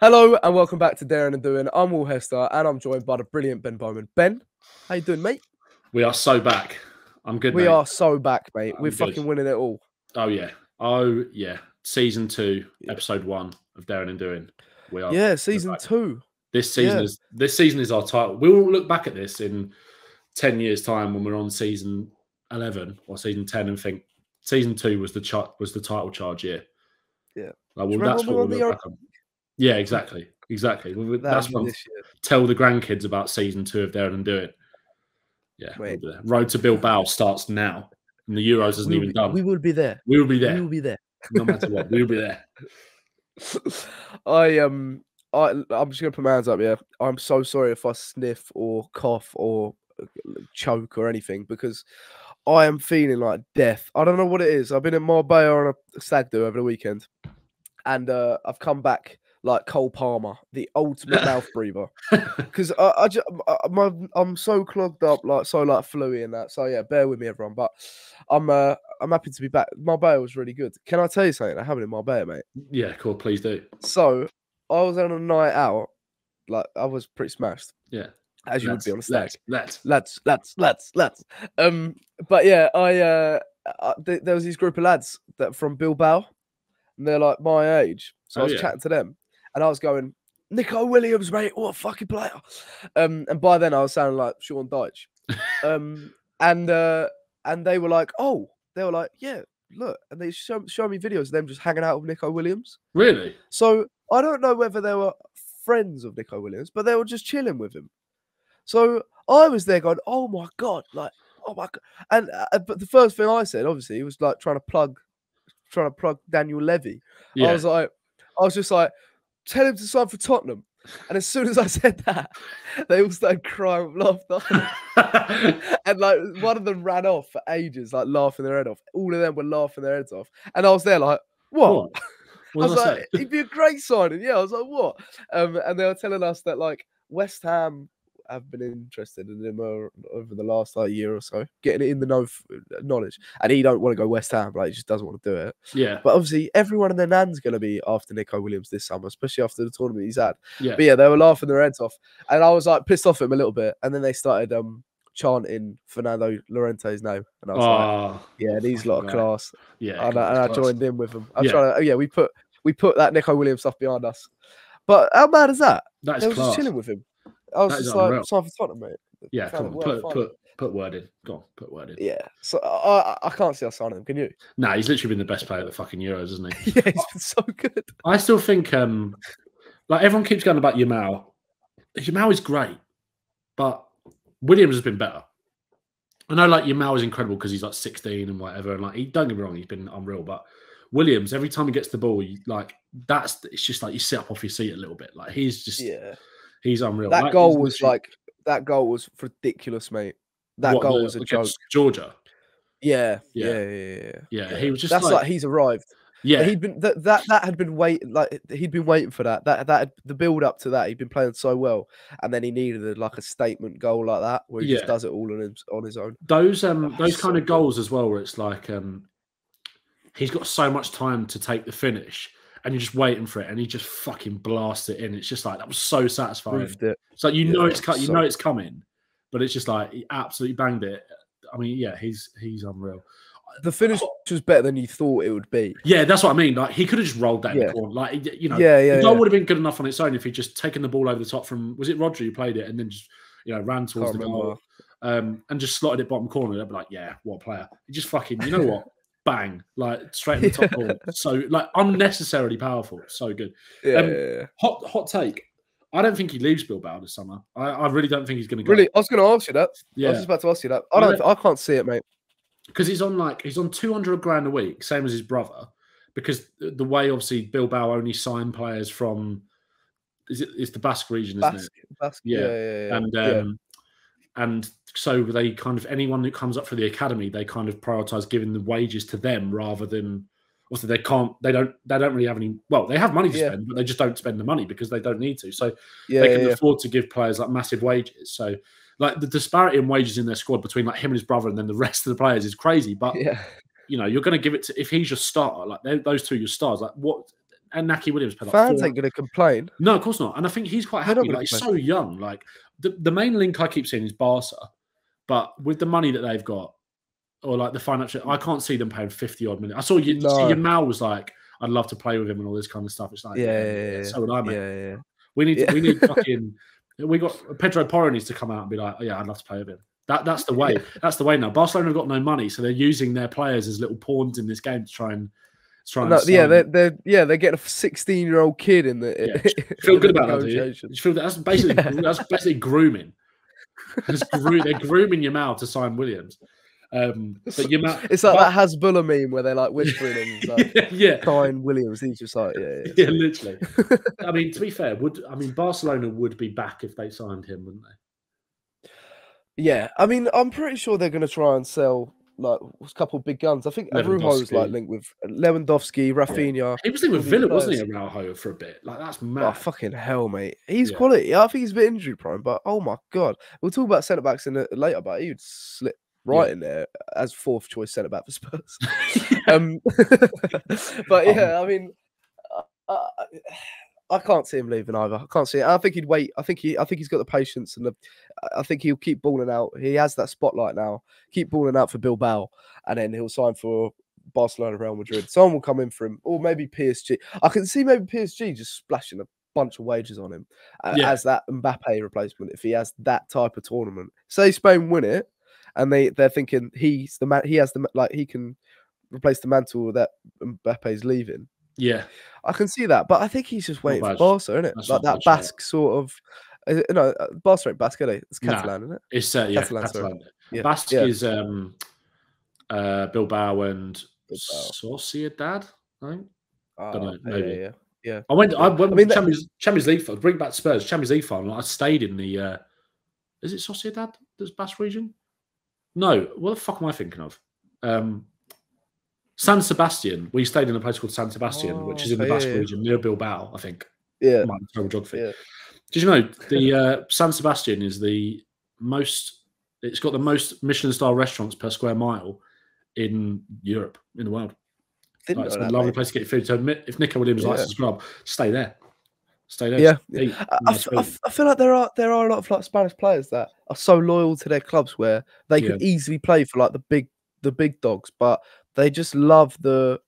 Hello and welcome back to Darren and Doueing. I'm Will Hester and I'm joined by the brilliant Ben Bowman. Ben, how you doing, mate? We are so back. I'm good, We mate. are so back, mate. We're good. fucking winning it all. Oh, yeah. Season 2, episode 1 of Darren and Doueing. We are. Yeah, season 2. This season is our title. We will look back at this in 10 years' time when we're on season 11 or season 10 and think season 2 was the title charge year. Yeah. Like, well, that's what we'll look back on. Yeah, exactly. That's when tell the grandkids about season 2 of Darren and Doueing. Yeah, we'll be there. Road to Bilbao starts now, and the Euros hasn't even done. We will be there. We will be there. We will be there. No matter what, we will be there. I'm just gonna put my hands up. Yeah, I'm so sorry if I sniff or cough or choke or anything because I am feeling like death. I don't know what it is. I've been in Marbella on a stag do over the weekend, and I've come back like Cole Palmer, the ultimate mouth breather, because I'm so clogged up, like fluey and that. So yeah, bear with me, everyone. But I'm happy to be back. Marbella was really good. Can I tell you something that happened in Marbella, mate? Yeah, cool. Please do. So I was on a night out, like I was pretty smashed. Yeah, as you would be on a stag. Let's. But yeah, there was this group of lads that from Bilbao, and they're like my age. So I was chatting to them. And I was going, Nico Williams, mate, what a fucking player. And by then I was sounding like Sean Dyche. And they were like, yeah, look. And they show me videos of them just hanging out with Nico Williams. Really? So I don't know whether they were friends of Nico Williams, but they were just chilling with him. So I was there going, oh my God, like, oh my God. And but the first thing I said, obviously, was like trying to plug Daniel Levy. Yeah. I was just like, tell him to sign for Tottenham. And as soon as I said that, they all started crying with laughter. And like one of them ran off for ages, like laughing their head off. All of them were laughing their heads off. And I was there like, what? I was like, he'd be a great signing. Yeah, I was like, what? And they were telling us that like West Ham have been interested in him over the last year or so, getting it in the knowledge. And he don't want to go West Ham, like he just doesn't want to do it. Yeah. But obviously everyone and their nan's going to be after Nico Williams this summer, especially after the tournament he's had. Yeah. But yeah, they were laughing their heads off. And I was like pissed off at him a little bit. And then they started chanting Fernando Llorente's name. And I was like, yeah, these lot of class. Yeah. And I joined in with them. We put that Nico Williams stuff behind us. But how mad is that? That is they were class. Just chilling with him. I was just like, sign for Tottenham, mate. Yeah, put word in. Go on, put word in. Yeah, so I can't see us signing him. Can you? Nah, he's literally been the best player at the fucking Euros, isn't he? Yeah, he's been so good. I still think, like everyone keeps going about Yamal. Yamal is great, but Williams has been better. I know, like Yamal is incredible because he's like 16 and whatever, and like don't get me wrong, he's been unreal. But Williams, every time he gets the ball, it's just like you sit up off your seat a little bit. Like he's just he's unreal. That goal was ridiculous, mate. That goal was a joke. Georgia. Yeah. He was just like he's arrived. Yeah, he'd been that had been waiting. Like he'd been waiting for that. The build up to that. He'd been playing so well, and then he needed a statement goal like that where he just does it all on his own. Those kind of goals as well, where it's like he's got so much time to take the finish. And you're just waiting for it, and he just fucking blasts it in. It's just like that was so satisfying. It's like know it's coming, but it's just like he absolutely banged it. I mean, yeah, he's unreal. The finish was better than you thought it would be. Yeah, that's what I mean. Like he could have just rolled that in the corner. Like the goal would have been good enough on its own if he'd just taken the ball over the top from was it Rodri who played it and then just ran towards the goal and just slotted it bottom corner. They'd be like, yeah, what a player! He just fucking what. Bang, like straight in the top ball. So like unnecessarily powerful. So good. Hot take. I don't think he leaves Bilbao this summer. I really don't think he's going to go. Really? I was going to ask you that. Yeah. I was just about to ask you that. I can't see it, mate. Because he's on 200 grand a week, same as his brother. Because the way obviously Bilbao only sign players from it's the Basque region, isn't it? Basque. Yeah. And so they kind of anyone who comes up for the academy, they kind of prioritize giving the wages to them rather than also they don't really have any. Well, they have money to spend, but they just don't spend the money because they don't need to. So they can afford to give players like massive wages. So like the disparity in wages in their squad between like him and his brother and then the rest of the players is crazy. But you're going to give it to if he's your starter, like those two your stars. Like what and Naki Williams paid like fans ain't going to complain. No, of course not. And I think he's quite happy. Like, he's so young. Like the main link I keep seeing is Barca, but with the money that they've got, or like the financial, I can't see them paying 50-odd million. I saw Yamal was like, I'd love to play with him and all this kind of stuff. It's like, so would I, mate. Yeah. We need fucking. We got Pedro Porro needs to come out and be like, oh, yeah, I'd love to play with him. That's the way. That's the way now. Barcelona have got no money, so they're using their players as little pawns in this game to try and. They're getting a 16-year-old kid in the. Feel good about that, do you? You feel that's basically grooming. They're grooming Yamal to sign Williams. But Yamal, it's like that Hasbulla meme where they're like whispering and like, sign Williams. He's just like, literally. I mean, to be fair, Barcelona would be back if they signed him, wouldn't they? Yeah, I mean, I'm pretty sure they're going to try and sell like a couple of big guns. I think Araujo's like linked with Lewandowski, Rafinha. Yeah. He was linked with Villa, wasn't he, Araujo, for a bit? Like, that's mad. Oh, fucking hell, mate. He's quality. I think he's a bit injury prone, but oh my God. We'll talk about centre backs later, but he would slip right in there as fourth choice centre back for Spurs. But yeah, I mean, I can't see him leaving either. I can't see it. I think he'd wait. I think he's got the patience, and I think he'll keep balling out. He has that spotlight now. Keep balling out for Bilbao, and then he'll sign for Barcelona, Real Madrid. Someone will come in for him, or maybe PSG. I can see maybe PSG just splashing a bunch of wages on him as that Mbappe replacement. If he has that type of tournament, say Spain win it, and they're thinking he's the man. He has he can replace the mantle that Mbappe's leaving. Yeah, I can see that, but I think he's just waiting for Barca, isn't it? That's like that Basque sort of. No, Barca ain't Basque, is it? It's Catalan, isn't it? It's Catalan. Yeah. Basque is Bilbao and Sociedad. I think. Don't know. Maybe. Yeah. I went Champions League. Bring back Spurs Champions League final. I stayed in the. Is it Sociedad? This Basque region? No. What the fuck am I thinking of? San Sebastian. We stayed in a place called San Sebastian, which is in the Basque region near Bilbao, I think. Yeah. Terrible geography. Yeah. Did you know the San Sebastian is the most? It's got the most Michelin-star restaurants per square mile in Europe, in the world. It's a lovely place to get your food. So if Nico Williams likes to scrub, stay there. Stay there. Yeah. I feel like there are a lot of like Spanish players that are so loyal to their clubs where they could easily play for like the big dogs, but they just love the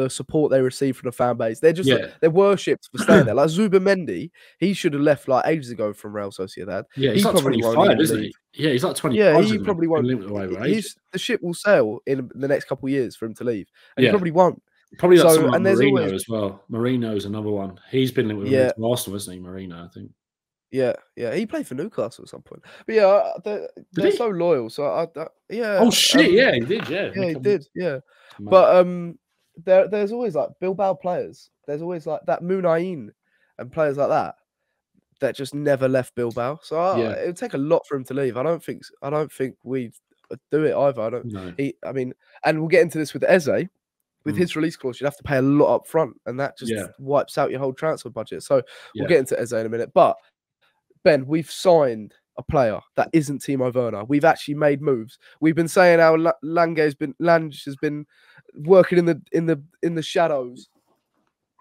support they receive from the fan base. They're just they're worshipped for staying there. Like Zubimendi, he should have left like ages ago from Real Sociedad. Yeah, he's like 25, isn't he? Yeah, he's like 25. Yeah, he probably won't. The ship will sail in the next couple of years for him to leave, and he probably won't. Probably like someone like Marino as well. Marino's another one. He's been linked with Arsenal, isn't he? Marino, I think. Yeah, he played for Newcastle at some point. But yeah, they're so loyal. So Oh shit! He did. Yeah, he did. Yeah, but there's always like Bilbao players. There's always like that Munain and players like that just never left Bilbao. So it would take a lot for him to leave. I don't think we'd do it either. I mean, and we'll get into this with Eze. With his release clause, you'd have to pay a lot up front, and that just wipes out your whole transfer budget. So we'll get into Eze in a minute. But Ben, we've signed a player that isn't Timo Werner. We've actually made moves. We've been saying how Lange has been working in the shadows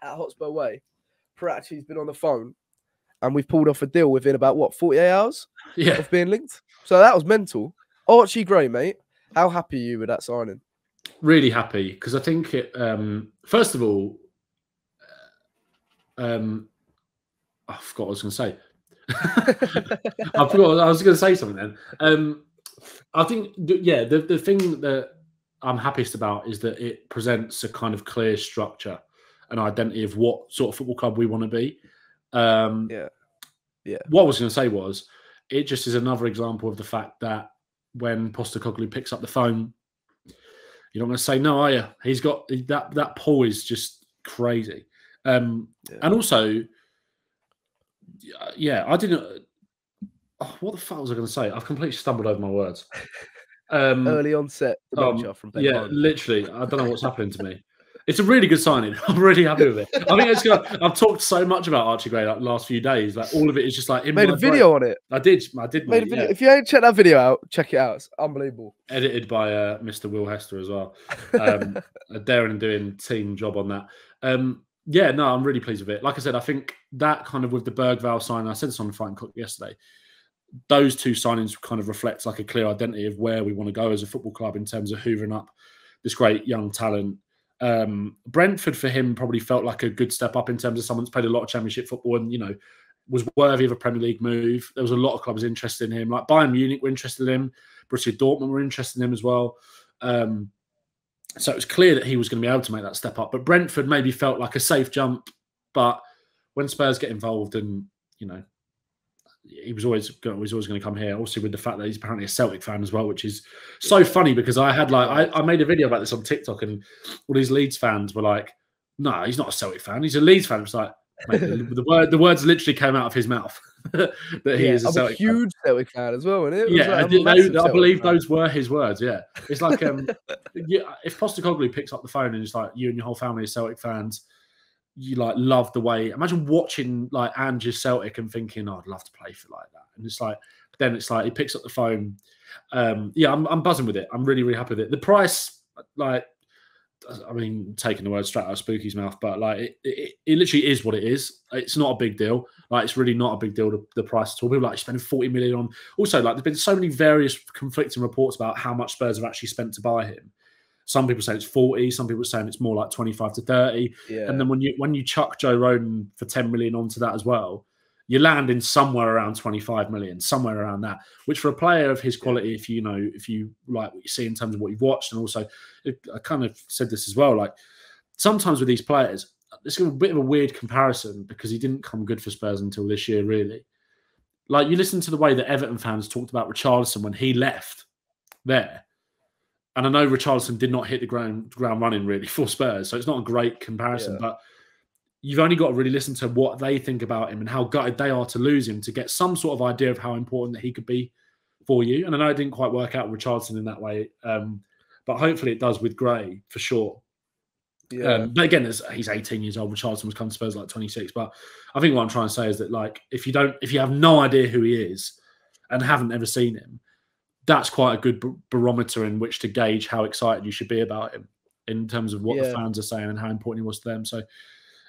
at Hotspur Way. Parachi's been on the phone, and we've pulled off a deal within about 48 hours of being linked. So that was mental. Archie Gray, mate, how happy are you with that signing? Really happy because I think it. First of all, I forgot what I was going to say. I forgot I was going to say something then. I think the thing that I'm happiest about is that it presents a kind of clear structure, an identity of what sort of football club we want to be. What I was going to say was it just is another example of the fact that when Postecoglou picks up the phone, you're not going to say no, are you? He's got that pull is just crazy. And also, I didn't. Oh, what the fuck was I going to say? I've completely stumbled over my words. Early onset dementia from Ben Bowman. Literally. I don't know what's happening to me. It's a really good signing. I'm really happy with it. I think it's good. I've talked so much about Archie Gray like the last few days. Like all of it is just like made a video on it. I did. Made a video. If you ain't checked that video out, check it out. It's unbelievable. Edited by Mr. Will Hester as well. A daring and doing team job on that. Yeah, no, I'm really pleased with it. Like I said, I think that kind of with the Bergvall sign, I said this on the Fighting Cock yesterday, those two signings kind of reflect like a clear identity of where we want to go as a football club in terms of hoovering up this great young talent. Brentford for him probably felt like a good step up in terms of someone that's played a lot of Championship football and, you know, was worthy of a Premier League move. There was a lot of clubs interested in him. Like Bayern Munich were interested in him. Borussia Dortmund were interested in him as well. So it was clear that he was going to be able to make that step up. But Brentford maybe felt like a safe jump. But when Spurs get involved and, you know, he was always going to come here. Also with the fact that he's apparently a Celtic fan as well, which is so funny because I had like, I made a video about this on TikTok and all these Leeds fans were like, no, he's not a Celtic fan. He's a Leeds fan. It's like, mate, the words literally came out of his mouth that he is a Celtic huge Celtic fan as well, isn't it? Yeah, I believe those were his words. Yeah, it's like if Postecoglou picks up the phone and it's like you and your whole family are Celtic fans, you like love the way. Imagine watching like Ange's Celtic and thinking, oh, I'd love to play for like that. And it's like then it's like he picks up the phone. Yeah, I'm buzzing with it. I'm really really happy with it. The price, like. I mean, taking the word straight out of Spooky's mouth, but like it literally is what it is. It's not a big deal. Like it's really not a big deal. The price at all. People are like spending 40 million on. Also, like there's been so many various conflicting reports about how much Spurs have actually spent to buy him. Some people say it's 40. Some people are saying it's more like 25 to 30. Yeah. And then when you chuck Joe Rodon for 10 million onto that as well, you land in somewhere around 25 million, somewhere around that, which for a player of his quality, if you like what you see in terms of what you've watched, and also I kind of said this as well, like sometimes with these players, it's a bit of a weird comparison because he didn't come good for Spurs until this year, really. Like you listen to the way that Everton fans talked about Richarlison when he left there. And I know Richarlison did not hit the ground running really for Spurs, so it's not a great comparison, but you've only got to really listen to what they think about him and how gutted they are to lose him to get some sort of idea of how important that he could be for you. And I know it didn't quite work out with Richarlison in that way, but hopefully it does with Gray for sure. Yeah. But again, he's 18 years old. Richarlison was coming to Spurs like 26. But I think what I'm trying to say is that like if you have no idea who he is and haven't ever seen him, that's quite a good barometer in which to gauge how excited you should be about him in terms of what the fans are saying and how important he was to them. So.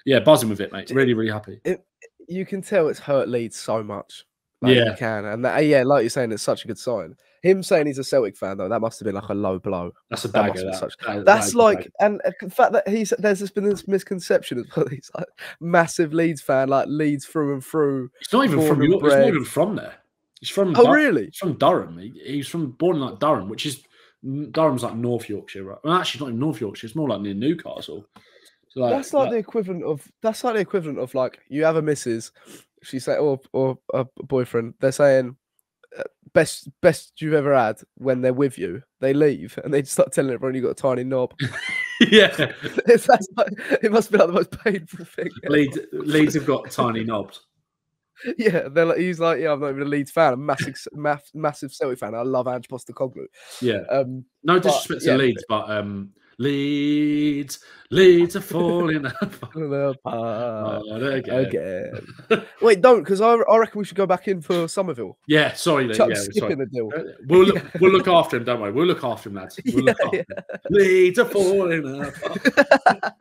Yeah, buzzing with it, mate. Really, really happy. You can tell it's hurt Leeds so much. Like you can. And like you're saying, it's such a good sign. Him saying he's a Celtic fan, though, that must have been like a low blow. That's a dagger. That's like, and the fact that there's been this misconception as well. He's like massive Leeds fan, like Leeds through and through. He's not even from York. He's not even from there. He's from. Really? He's from Durham. He's born in like Durham, which is Durham's like North Yorkshire, right? Well, actually, not in North Yorkshire. It's more like near Newcastle. So like, that's like the equivalent of like you have a missus, she say or a boyfriend. They're saying best you've ever had when they're with you. They leave and they start telling everyone you got a tiny knob. Yeah, it must be like the most painful thing. Leeds have got tiny knobs. Yeah, he's like, I'm not even a Leeds fan. I'm a massive Celtic fan. I love Ange Postecoglou. Yeah, no disrespect to Leeds, but Leeds are falling apart again. Wait, don't, because I reckon we should go back in for Somerville. Yeah, sorry. Sorry. The deal. We'll look after him, don't we? We'll look after him, lads. Him. Leeds are falling apart.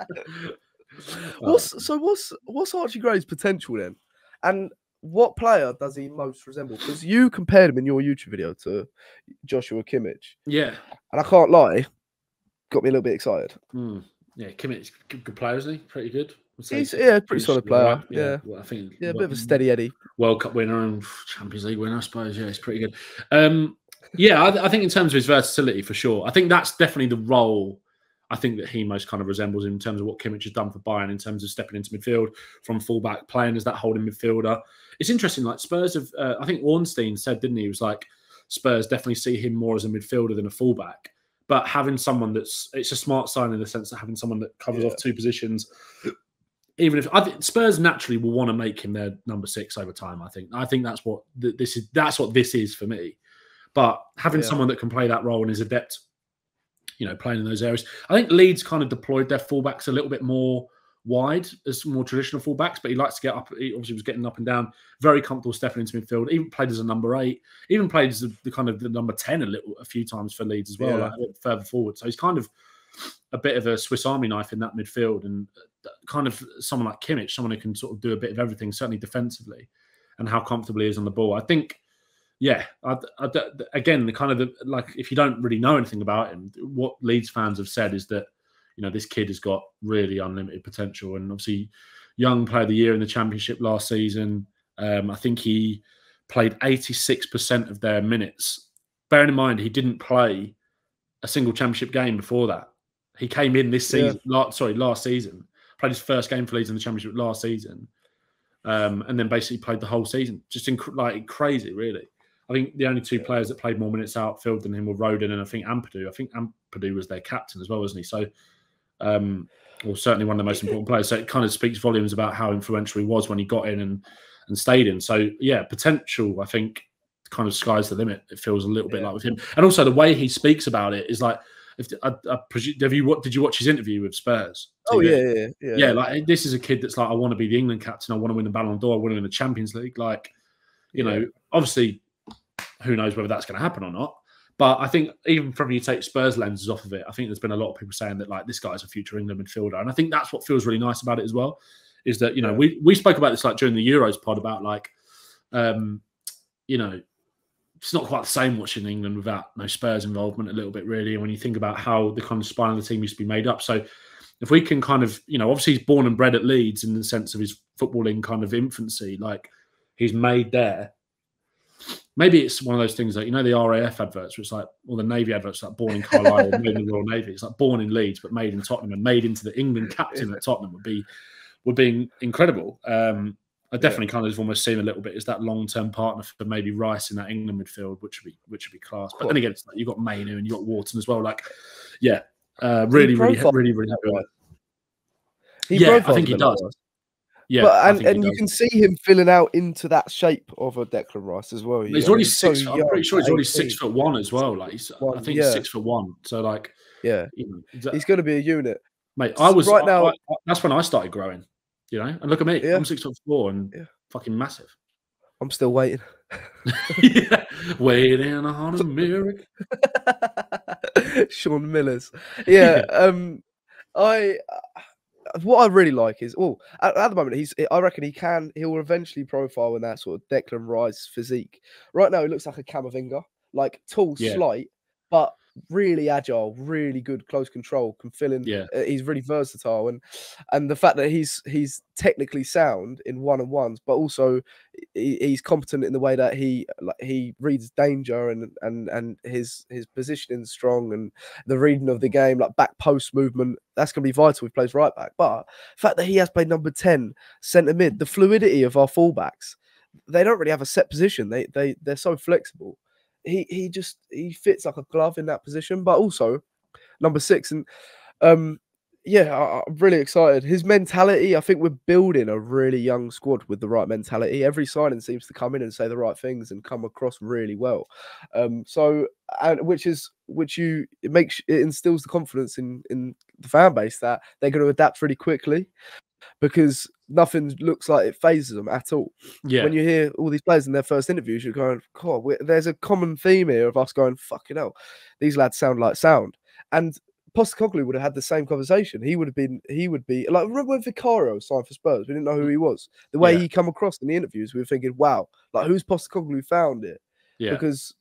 What's Archie Gray's potential then? And what player does he most resemble? Because you compared him in your YouTube video to Joshua Kimmich. Yeah. And I can't lie, got me a little bit excited. Yeah, Kimmich, good player, isn't he? Pretty good. He's pretty solid player. Right. Yeah. Well, I think a bit of a steady Eddie. World Cup winner and Champions League winner, I suppose. Yeah, he's pretty good. I think in terms of his versatility, for sure. I think that's definitely the role I think that he most kind of resembles in terms of what Kimmich has done for Bayern in terms of stepping into midfield from fullback, playing as that holding midfielder. It's interesting, like Spurs have, I think Ornstein said, didn't he? He was like, Spurs definitely see him more as a midfielder than a fullback. But having someone it's a smart sign in the sense that having someone that covers off two positions, even if I think Spurs naturally will want to make him their number 6 over time. I think that's what this is for me. But having someone that can play that role and is adept, playing in those areas. I think Leeds kind of deployed their fullbacks a little bit more wide as more traditional fullbacks, but he likes to get up. He obviously was getting up and down, very comfortable stepping into midfield. Even played as a number 8, even played as the kind of the number 10 a few times for Leeds as well, like a bit further forward. So he's kind of a bit of a Swiss Army knife in that midfield, and kind of someone like Kimmich, someone who can sort of do a bit of everything, certainly defensively, and how comfortable he is on the ball. I think, yeah, again, the kind of like, if you don't really know anything about him, what Leeds fans have said is that, you know, this kid has got really unlimited potential, and obviously young player of the year in the Championship last season. I think he played 86% of their minutes. Bearing in mind, he didn't play a single Championship game before that. He came in this season, last season, played his first game for Leeds in the Championship last season, and then basically played the whole season. Just like crazy, really. I think the only two players that played more minutes outfield than him were Rodin and I think Ampadu. I think Ampadu was their captain as well, wasn't he? So, or certainly one of the most important players. So it kind of speaks volumes about how influential he was when he got in and stayed in. So yeah, potential, I think, kind of sky's the limit. It feels a little bit like with him, and also the way he speaks about it is like. Did you watch his interview with Spurs? TV? Oh yeah. Like, this is a kid that's like, I want to be the England captain. I want to win the Ballon d'Or. I want to win the Champions League. Like, you know, obviously, who knows whether that's going to happen or not. But I think even from you take Spurs lenses off of it, I think there's been a lot of people saying that like this guy's a future England midfielder, and I think that's what feels really nice about it as well. Is that, you know, we spoke about this like during the Euros pod about like, you know. It's not quite the same watching England without no Spurs involvement a little bit, really. And when you think about how the kind of spine of the team used to be made up. So if we can kind of, you know, obviously he's born and bred at Leeds in the sense of his footballing kind of infancy, like he's made there. Maybe it's one of those things that, you know, the RAF adverts, where it's like, or the Navy adverts, like born in Carlisle, made in the Royal Navy. It's like born in Leeds, but made in Tottenham and made into the England captain at Tottenham would be incredible. I definitely kind of almost seen a little bit as that long-term partner for maybe Rice in that England midfield, which would be class. But then again, it's like you've got Mainu and you've got Wharton as well. Like, really happy with it. I think he does. Yeah, but, and you can see him filling out into that shape of a Declan Rice as well. He's already 6. I'm pretty sure he's already 6'1" as well. Like, I think he's 6'1". So like, you know, he's going to be a unit, mate. That's when I started growing. You know, and look at me. I'm 6'4" and fucking massive. I'm still waiting. Waiting on a miracle. Sean Miller's. Yeah. What I really like is, at the moment, I reckon he'll eventually profile in that sort of Declan Rice physique. Right now, he looks like a Camavinga, like tall, slight, but really agile, really good close control, can fill in. He's really versatile, and the fact that he's technically sound in one-on-ones, but also he's competent in the way that he reads danger and his positioning is strong, and the reading of the game, like back post movement, that's going to be vital if he plays right back. But the fact that he has played number 10 centre mid, the fluidity of our fullbacks, they don't really have a set position. They're so flexible. He fits like a glove in that position, but also number 6. And I'm really excited. His mentality, I think we're building a really young squad with the right mentality. Every signing seems to come in and say the right things and come across really well. It instills the confidence in the fan base that they're going to adapt really quickly, because nothing looks like it phases them at all. Yeah. When you hear all these players in their first interviews, you're going, God, there's a common theme here of us going, fucking hell, these lads sound like sound. And Postecoglou would have had the same conversation. He would be like, remember when Vicario signed for Spurs? We didn't know who he was. The way he come across in the interviews, we were thinking, wow, like who's Postecoglou found it? Yeah. Because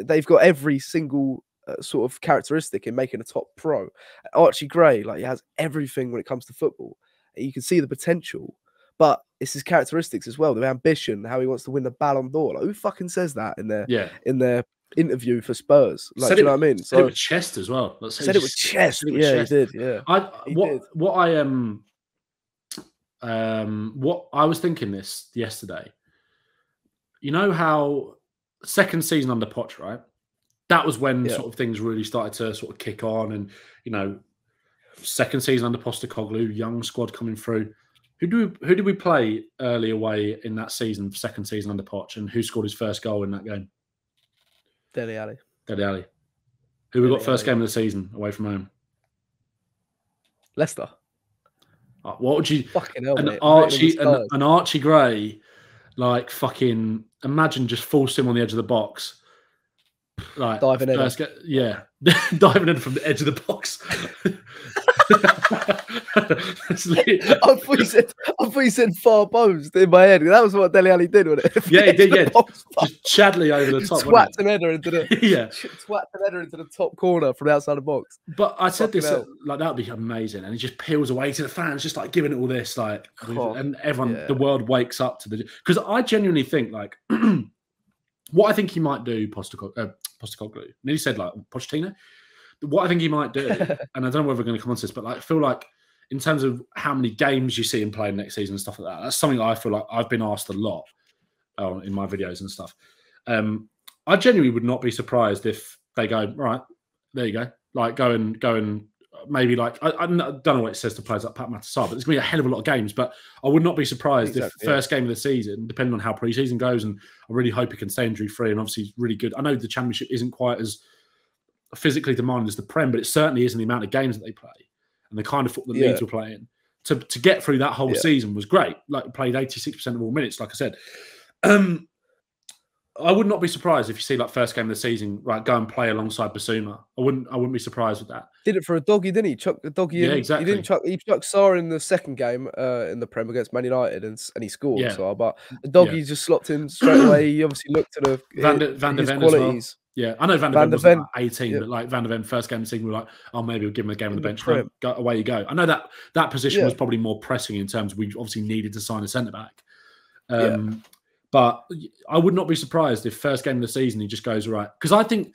they've got every single sort of characteristic in making a top pro. Archie Gray, like he has everything when it comes to football. You can see the potential, but it's his characteristics as well, the ambition, how he wants to win the Ballon d'Or. Like, who fucking says that in their interview for Spurs? Like, do you know what I mean? Said it with chest as well. Said it with chest. Yeah, he did. Yeah. What I was thinking this yesterday. You know how second season under Poch, right? That was when sort of things really started to sort of kick on, and you know. Second season under Postecoglou, young squad coming through. Who did we play early away in that season, second season under Poch, and who scored his first goal in that game? Dele Alli. Who we got first game of the season away from home? Leicester. What would you fucking hell, an Archie Gray, like fucking imagine just force him on the edge of the box. like diving in. Diving in from the edge of the box. I thought you said far post in my head. That was what Dele Alli did, wasn't it? Yeah, he did. Yeah, just Chadley over the top. Twat an header into the twat an header into the top corner from the outside the box. But I said this like that would be amazing, and he just peels away to the fans, just like giving it all this, like, and everyone, the world wakes up to the. Because I genuinely think like what I think he might do, Postecoglou. Nearly said like Pochettino. What I think he might do, and I don't know whether we're going to come on to this, but like, I feel like in terms of how many games you see him playing next season and stuff like that, that's something I feel like I've been asked a lot in my videos and stuff. I genuinely would not be surprised if they go, right, there you go, like go and maybe like I don't know what it says to players like Pat Matasar, but there's going to be a hell of a lot of games. But I would not be surprised if first game of the season, depending on how preseason goes, and I really hope he can stay injury free and obviously really good. I know the Championship isn't quite as physically demanding as the Prem, but it certainly is in the amount of games that they play and the kind of football that Leeds were playing. To get through that whole season was great. Like, played 86% of all minutes, like I said. I would not be surprised if you see like first game of the season, right, go and play alongside Basuma. I wouldn't be surprised with that. Did it for a doggy, didn't he? Chucked the doggy in. Yeah, exactly. He chucked Sarr in the second game in the Prem against Man United, and he scored. Yeah. So, but the doggy just slopped in straight away. He obviously looked at Van der Ven qualities. As well. Yeah, I know Van der Ven was like 18, but like Van der Ven first game of the season, we were like, oh, maybe we'll give him a game on the bench. No, away you go. I know that position was probably more pressing in terms of we obviously needed to sign a centre back. But I would not be surprised if first game of the season he just goes, right. Because I think,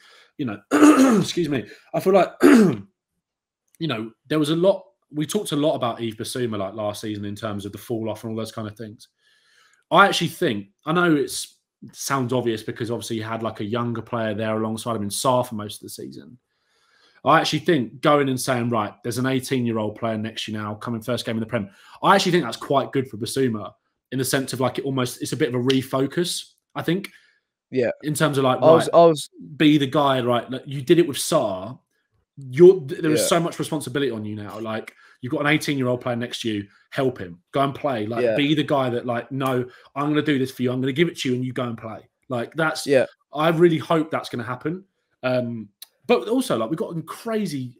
excuse me, I feel like, there was a lot, we talked a lot about Yves Bissouma like last season in terms of the fall off and all those kind of things. I actually think, I know it sounds obvious because obviously he had like a younger player there alongside him in Sarr for most of the season. I actually think going and saying, right, there's an 18-year-old player next year now coming first game in the Prem. I actually think that's quite good for Bissouma. In the sense of like it's a bit of a refocus, I think. Yeah. In terms of like, be the guy, right? Like, you did it with Sarr. There is so much responsibility on you now. Like, you've got an 18-year-old player next to you. Help him. Go and play. Like, be the guy that like, no, I'm going to do this for you. I'm going to give it to you, and you go and play. Like, that's. Yeah. I really hope that's going to happen. But also, like, we've got crazy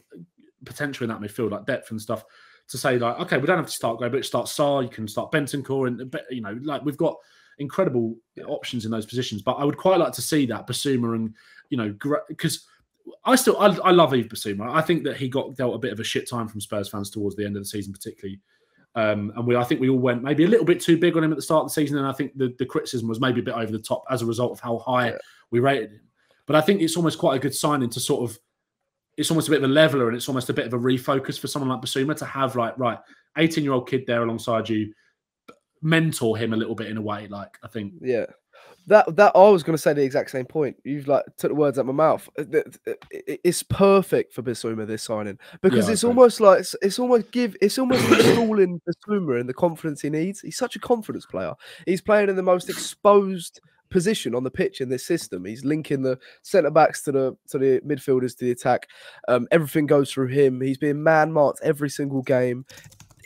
potential in that midfield, like depth and stuff. To say like, okay, we don't have to start Gray, but start Sarr, you can start Bentancur, and like we've got incredible options in those positions. But I would quite like to see that Bissouma and because I love Yves Bissouma. I think that he got dealt a bit of a shit time from Spurs fans towards the end of the season, particularly. And I think we all went maybe a little bit too big on him at the start of the season, and I think the criticism was maybe a bit over the top as a result of how high we rated him. But I think it's almost quite a good signing to sort of. It's almost a bit of a leveler, and it's almost a bit of a refocus for someone like Bissouma to have like, right, 18-year-old kid there alongside you, mentor him a little bit in a way. Like, I think, that I was going to say the exact same point. You've like took the words out of my mouth. It's perfect for Bissouma, this signing, because it's almost like it's almost installing Bissouma in the confidence he needs. He's such a confidence player. He's playing in the most exposed position on the pitch in this system. He's linking the centre backs to the midfielders to the attack. Everything goes through him. He's being man marked every single game.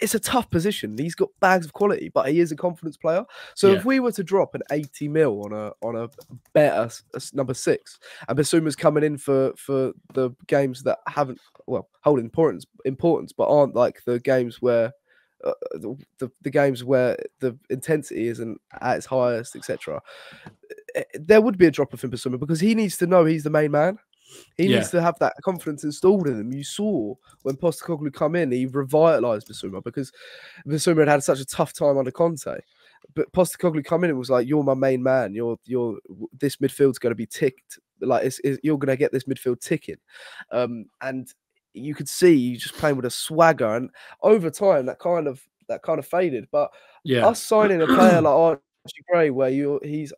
It's a tough position. He's got bags of quality, but he is a confidence player. So if we were to drop an 80 mil on a better number 6, and Bissouma's coming in for the games that haven't hold importance, but aren't like the games where the games where the intensity isn't at its highest, etc. There would be a drop off in Bissouma because he needs to know he's the main man. He needs to have that confidence installed in him. You saw when Postecoglou come in, he revitalised Bissouma because Bissouma had such a tough time under Conte. But Postecoglou come in and was like, "You're my main man. This midfield's going to be ticked. Like you're going to get this midfield ticking." And you could see you just playing with a swagger, and over time that kind of faded. But us signing a player like Archie Gray, where he's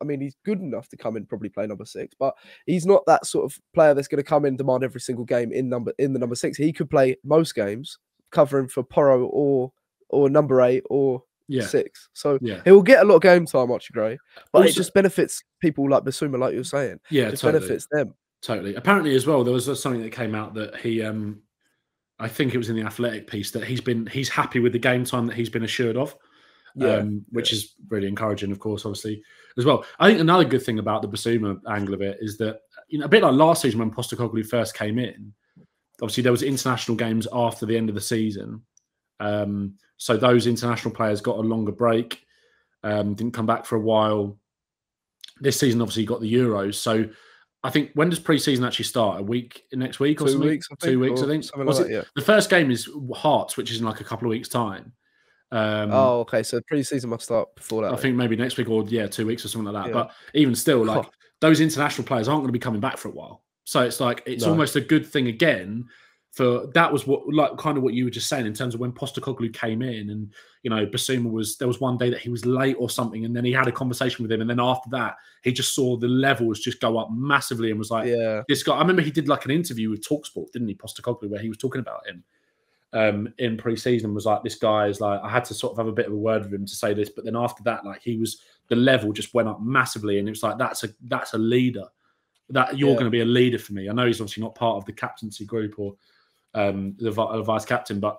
good enough to come in, probably play number 6, but he's not that sort of player that's going to come in, demand every single game in the number 6. He could play most games, covering for Porro or number 8 or 6. So he'll get a lot of game time, Archie Gray, but also, it just benefits people like Bissouma, like you were saying. Yeah, it benefits them. Totally. Apparently, as well, there was something that came out that he, I think it was in the Athletic piece, that he's happy with the game time that he's been assured of, which is really encouraging, of course, obviously, as well. I think another good thing about the Bissouma angle of it is that you know, a bit like last season when Postecoglou first came in. Obviously, there was international games after the end of the season, so those international players got a longer break, didn't come back for a while. This season, obviously, got the Euros. So I think, when does pre-season actually start? A week next week or 2 something? weeks, I think, 2 weeks, I think. The first game is Hearts, which is in like a couple of weeks' time. Oh, okay. So pre-season must start before that. I think maybe next week or 2 weeks or something like that. Yeah. But even still, like those international players aren't going to be coming back for a while. So it's like it's almost a good thing again. For that was what kind of what you were just saying in terms of when Postecoglou came in, and you know Basuma there was one day that he was late or something, and then he had a conversation with him, and then after that he just saw the levels just go up massively and was like, this guy. I remember he did like an interview with TalkSport, didn't he, Postecoglou, where he was talking about him in pre-season, was like, this guy is like, I had to sort of have a bit of a word with him to say this, but then after that, like the level just went up massively, and it was like that's a leader. That you're going to be a leader for me. I know he's obviously not part of the captaincy group or the vice captain, but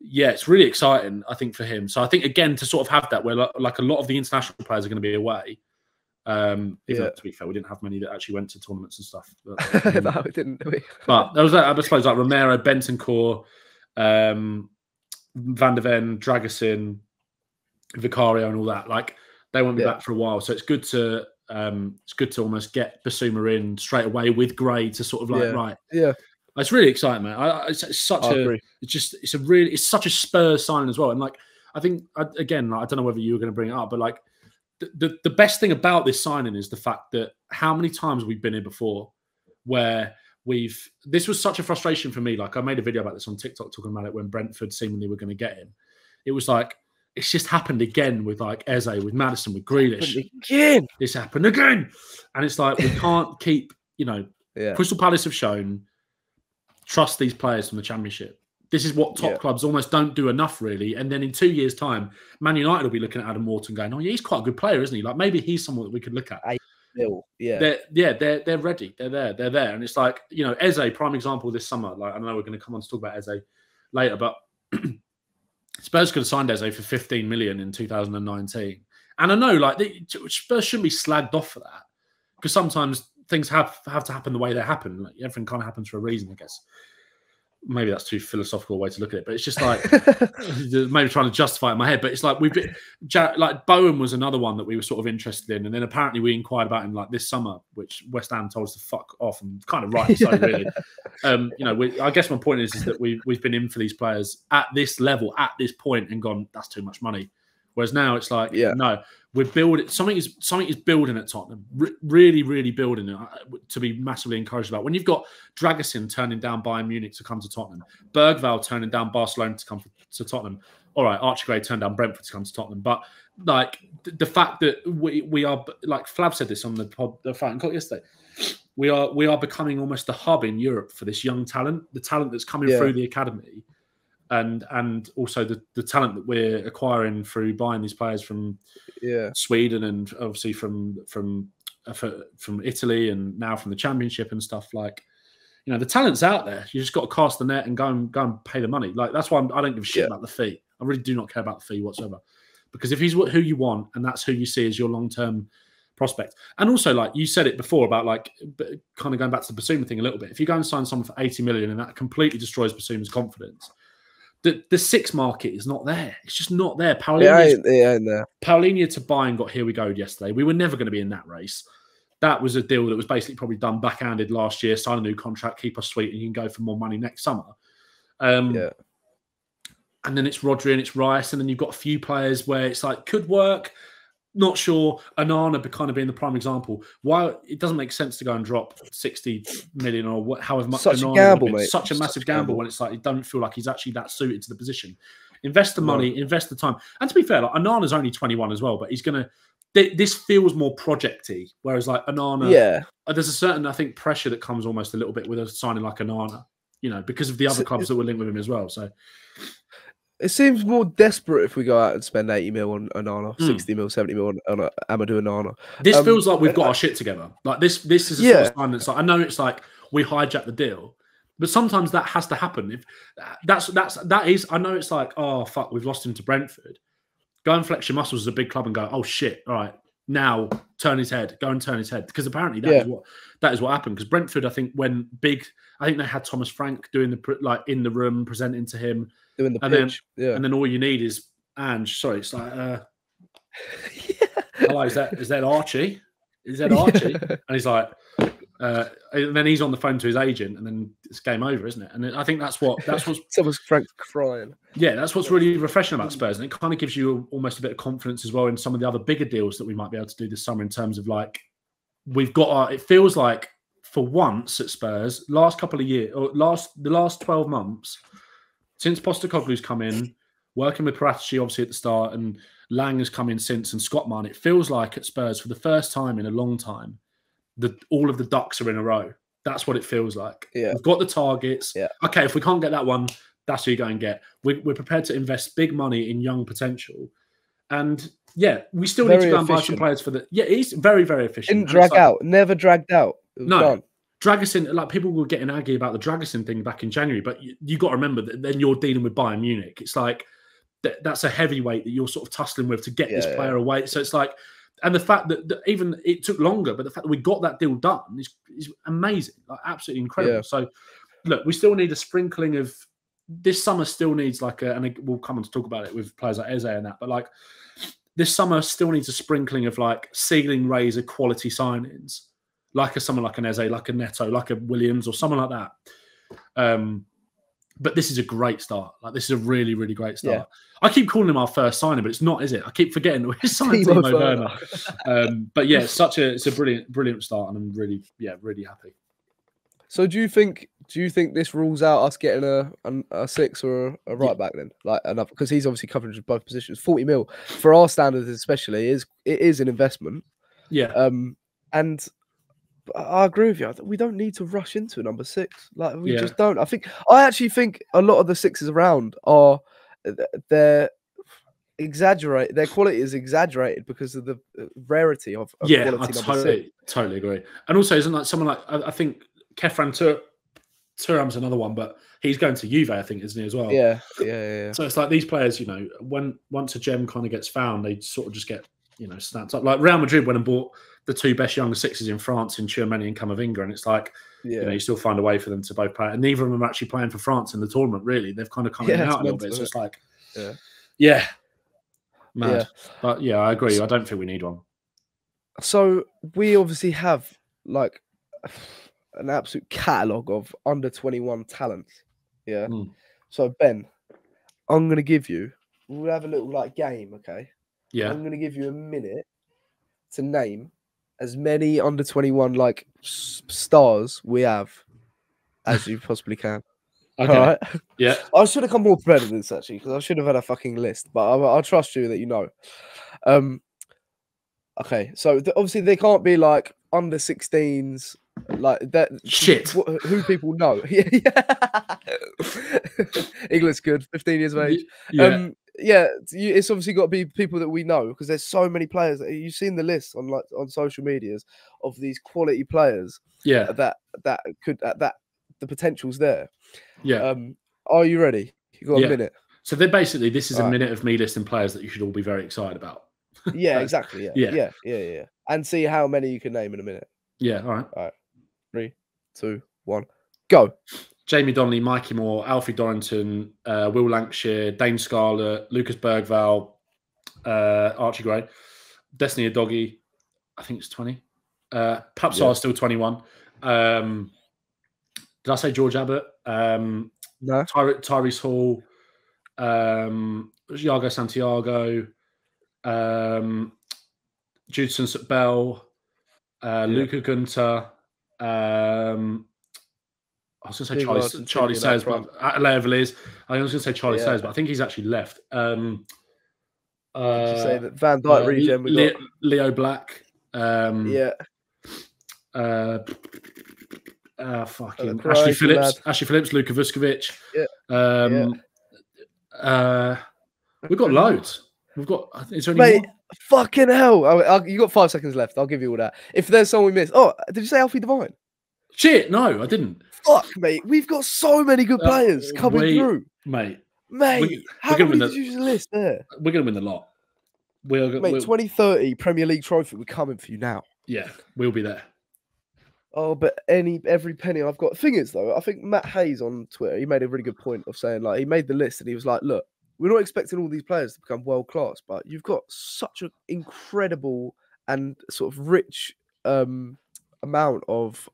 yeah, it's really exciting, I think, for him. So I think again to sort of have that where like a lot of the international players are going to be away. Even though, to be fair, we didn't have many that actually went to tournaments and stuff. But, no, we didn't. But there was I suppose like Romero, Bentancur, Van der Ven, Dragusin, Vicario, and all that. Like they won't be back for a while, so it's good to almost get Basuma in straight away with Gray to sort of like it's really exciting, man. It's such it's such a Spurs signing as well. And like I think again, like, I don't know whether you were going to bring it up, but like the best thing about this signing is the fact that how many times we've been here before where this was such a frustration for me. Like I made a video about this on TikTok talking about it when Brentford seemingly were going to get him. It was like, it's just happened again with like Eze, with Maddison, with Grealish. It's happened again. And it's like, we can't keep, you know, Crystal Palace have shown, trust these players from the Championship. This is what top clubs almost don't do enough, really. And then in 2 years' time, Man United will be looking at Adam Morton going, oh, yeah, he's quite a good player, isn't he? Like maybe he's someone that we could look at. They're ready. They're there. And it's like, you know, Eze, prime example this summer. Like I know we're going to come on to talk about Eze later, but Spurs could have signed Eze for 15 million in 2019. And I know, like, Spurs shouldn't be slagged off for that, because sometimes things have to happen the way they happen. Like, everything kind of happens for a reason, I guess. Maybe that's too philosophical a way to look at it, but it's just like maybe trying to justify it in my head. But it's like like Bowen was another one that we were sort of interested in, and then apparently we inquired about him like this summer, which West Ham told us to fuck off, and kind of rightly so, really. You know, I guess my point is that we've been in for these players at this level, at this point, and gone, that's too much money. Whereas now it's like, no, we're building something is building at Tottenham, really, really building it to be massively encouraged about. When you've got Dragusin turning down Bayern Munich to come to Tottenham, Bergvall turning down Barcelona to come to Tottenham. All right, Archie Gray turned down Brentford to come to Tottenham, but like the fact that we are, like Flav said this on the Fighting Cock yesterday, we are becoming almost the hub in Europe for this young talent, the talent that's coming through the academy. And also the talent that we're acquiring through buying these players from Sweden, and obviously from Italy, and now from the Championship and stuff. Like, you know, the talent's out there. You just got to cast the net and go and pay the money. Like, that's why I don't give a shit about the fee. I really do not care about the fee whatsoever, because if he's who you want and that's who you see as your long-term prospect. And also, like you said it before about like kind of going back to the Basuma thing a little bit. If you go and sign someone for 80 million and that completely destroys Basuma's confidence. The six market is not there. It's just not there. Paulinho to buy and got Here We Go yesterday. We were never going to be in that race. That was a deal that was basically probably done backhanded last year. Sign a new contract, keep us sweet, and you can go for more money next summer. And then it's Rodri and it's Rice, and then you've got a few players where it's like could work. Not sure. Onana kind of being the prime example. Why it doesn't make sense to go and drop 60 million or however much. Such a gamble, mate. Such a massive gamble when it's like you don't feel like he's actually that suited to the position. Invest the money, invest the time. And to be fair, like Onana's only 21 as well, but he's gonna. This feels more projecty, whereas like Onana, there's a certain I think pressure that comes almost a little bit with a signing like Onana, you know, because of the other clubs that were linked with him as well. So. It seems more desperate if we go out and spend 80 mil on Onana, 60 mil, 70 mil on Amadou Onana. This feels like we've got our shit together. Like this is a sort of sign that's like, I know it's like we hijacked the deal, but sometimes that has to happen. If that is, I know it's like, oh fuck, we've lost him to Brentford. Go and flex your muscles as a big club and go, oh shit, all right, now turn his head, go and turn his head, because apparently that is what happened. Because Brentford, I think, when big, I think they had Thomas Frank doing the in the room presenting to him, doing the pitch, and then all you need is Ange. Sorry, it's like, hello, is that Archie? Is that Archie? And he's like, and then he's on the phone to his agent, and then it's game over, isn't it? And I think that's what's Thomas Frank crying. Yeah, that's what's really refreshing about Spurs, and it kind of gives you almost a bit of confidence as well in some of the other bigger deals that we might be able to do this summer, in terms of like, we've got it feels like for once at Spurs, last couple of years, or the last 12 months since Postecoglou's come in, working with Paratici obviously at the start, and Lang has come in since, and Scottman, it feels like at Spurs for the first time in a long time, all of the ducks are in a row. That's what it feels like. Yeah. We've got the targets. Yeah. Okay, if we can't get that one, that's who you go and get. We're prepared to invest big money in young potential. And yeah, we still need to go and buy some players for the... Yeah, he's very, very efficient. Didn't drag out. Never dragged out. No. Done. Dragusin, like, people were getting aggy about the Dragusin thing back in January, but you got to remember that then you're dealing with Bayern Munich. It's like, that's a heavyweight that you're sort of tussling with to get this player away. So it's like... And the fact that even it took longer, but the fact that we got that deal done is amazing, like absolutely incredible. Yeah. So, look, we still need a sprinkling of this summer. Still needs like and we'll come on to talk about it with players like Eze and that. But like this summer, still needs a sprinkling of like ceiling raiser quality signings, like someone like an Eze, like a Neto, like a Williams, or someone like that. But this is a great start. Like, this is a really, really great start. Yeah. I keep calling him our first signing, but it's not, is it? I keep forgetting that we're signing Timo Werner. But yeah, it's a brilliant start, and I'm really happy. So do you think this rules out us getting a six or a right back then? Like enough, because he's obviously covering both positions. 40 mil for our standards, especially, it is an investment. Yeah. And I agree with you. We don't need to rush into a number six. Like, we just don't. I actually think a lot of the sixes around are they're exaggerate. Their quality is exaggerated because of the rarity of quality. I totally agree. And also, isn't like someone like I think Kefran Thuram's another one, but he's going to Juve, I think, isn't he, as well? Yeah. So it's like these players, once a gem kind of gets found, they sort of just get snapped up. Like Real Madrid went and bought the two best young sixes in France in Tchouameni and Camavinga, and it's like you still find a way for them to both play, and neither of them are actually playing for France in the tournament. Really, they've kind of come out a little bit. So it's like, mad. But yeah, I agree. I don't think we need one. So we obviously have like an absolute catalogue of under 21 talents. Yeah. So Ben, I'm gonna give you. We'll have a little like game, okay? Yeah. I'm gonna give you a minute to name as many under 21 like stars we have as you possibly can. Okay. All right? Yeah. I should have come more prepared than this actually, because I should have had a fucking list. But I'll trust you that you know. Okay, so obviously they can't be like under 16s like that. Shit. Who people know? English good. 15 years of age. It's obviously got to be people that we know, because there's so many players. You've seen the list on social medias of these quality players. Yeah. That the potential's there. Yeah. Are you ready? You got a minute. So they're basically, this is a minute of me listing players that you should all be very excited about. Yeah, exactly. Yeah. And see how many you can name in a minute. Yeah. All right. 3, 2, 1, go. Jamie Donnelly, Mikey Moore, Alfie Dorrington, Will Lancashire, Dane Scarlett, Lucas Bergvall, Archie Gray, Destiny Adoggy, I think it's 20. Papsar is still 21. Did I say George Abbott? No. Tyrese Hall, Iago Santiago, Judson Bell, Luca Gunter, I was going to say Charlie Sayers, but Leo Valiz. I was going to say Charlie Sayers, but I think he's actually left. Did you say that Van Dijk regen? We got Leo Black. Fucking Ashley Phillips. Ashley Phillips, Luka Vuskovic. We've got loads. We've got. Is there any more? Fucking hell! You got 5 seconds left. I'll give you all that. If there's someone we missed, did you say Alfie Devine? Shit, no, I didn't. Fuck, mate. We've got so many good players coming through. Mate. How many did you just list there? We're going to win the lot. Mate, 2030 Premier League trophy, we're coming for you now. Yeah, we'll be there. Oh, but every penny I've got. Thing is, though, I think Matt Hayes on Twitter, he made a really good point of saying, like, he made the list and he was like, look, we're not expecting all these players to become world class, but you've got such an incredible and sort of rich amount of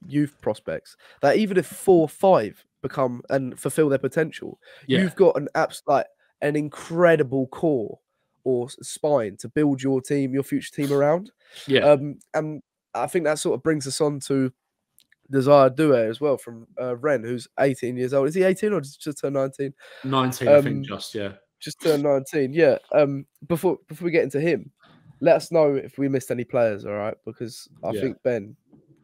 youth prospects that even if 4 or 5 become and fulfill their potential, you've got an incredible core or spine to build your team, your future team around. Yeah. And I think that sort of brings us on to Doue as well from Rennes, who's 18 years old. Is he 18 or just turned 19? 19, I think, just turned 19. Yeah. Before we get into him, let us know if we missed any players, all right? Because I think Ben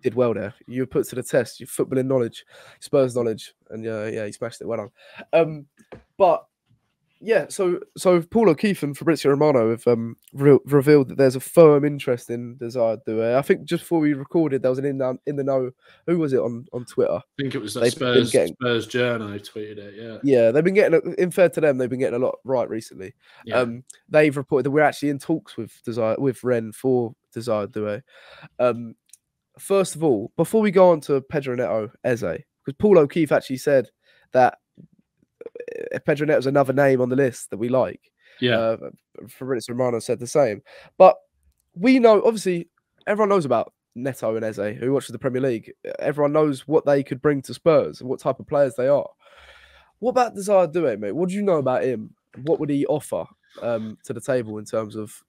did well there. You were put to the test, your footballing knowledge, Spurs knowledge, and he smashed it. Well done. But yeah, so Paul O'Keefe and Fabrizio Romano have revealed that there's a firm interest in Desire Doué. I think just before we recorded, there was an in the know. Who was it on Twitter? I think it was Spurs Journal tweeted it. Yeah. Yeah, they've been getting. In fair to them, they've been getting a lot right recently. Yeah. They've reported that we're actually in talks with Rennes for Desire Doué. First of all, before we go on to Pedro Neto, Eze, because Paul O'Keefe actually said that Pedro Neto is another name on the list that we like. Yeah. Fabrizio Romano said the same. But we know, obviously, everyone knows about Neto and Eze, who watches the Premier League. Everyone knows what they could bring to Spurs and what type of players they are. What about Desire Doué, mate? What do you know about him? What would he offer to the table in terms of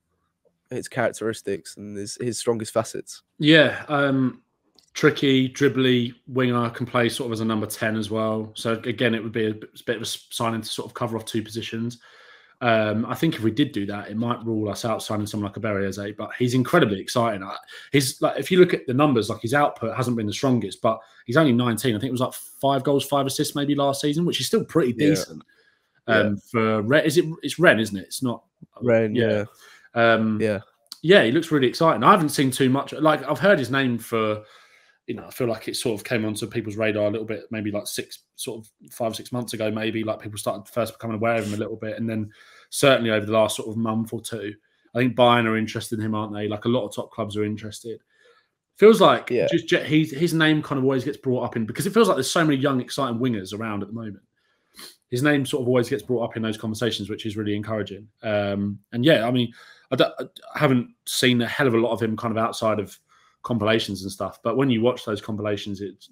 his characteristics and his strongest facets? Yeah. Tricky, dribbly winger, can play sort of as a number 10 as well. So again, it would be a bit of a signing to sort of cover off 2 positions. I think if we did do that, it might rule us out signing someone like a Barry Eze, but he's incredibly exciting. He's like, if you look at the numbers, like his output hasn't been the strongest, but he's only 19. I think it was like 5 goals, 5 assists maybe last season, which is still pretty decent. For Rennes, it's Rennes, isn't it? It's not Rennes. Yeah, he looks really exciting. I haven't seen too much. Like I've heard his name for. I feel like it sort of came onto people's radar a little bit, maybe like 5 or 6 months ago, maybe like people started first becoming aware of him a little bit. And then certainly over the last sort of month or 2, I think Bayern are interested in him, aren't they? Like a lot of top clubs are interested. Feels like his name kind of always gets brought up in, because it feels like there's so many young, exciting wingers around at the moment. His name sort of always gets brought up in those conversations, which is really encouraging. And yeah, I mean, I haven't seen a hell of a lot of him kind of outside of compilations and stuff, but when you watch those compilations, it's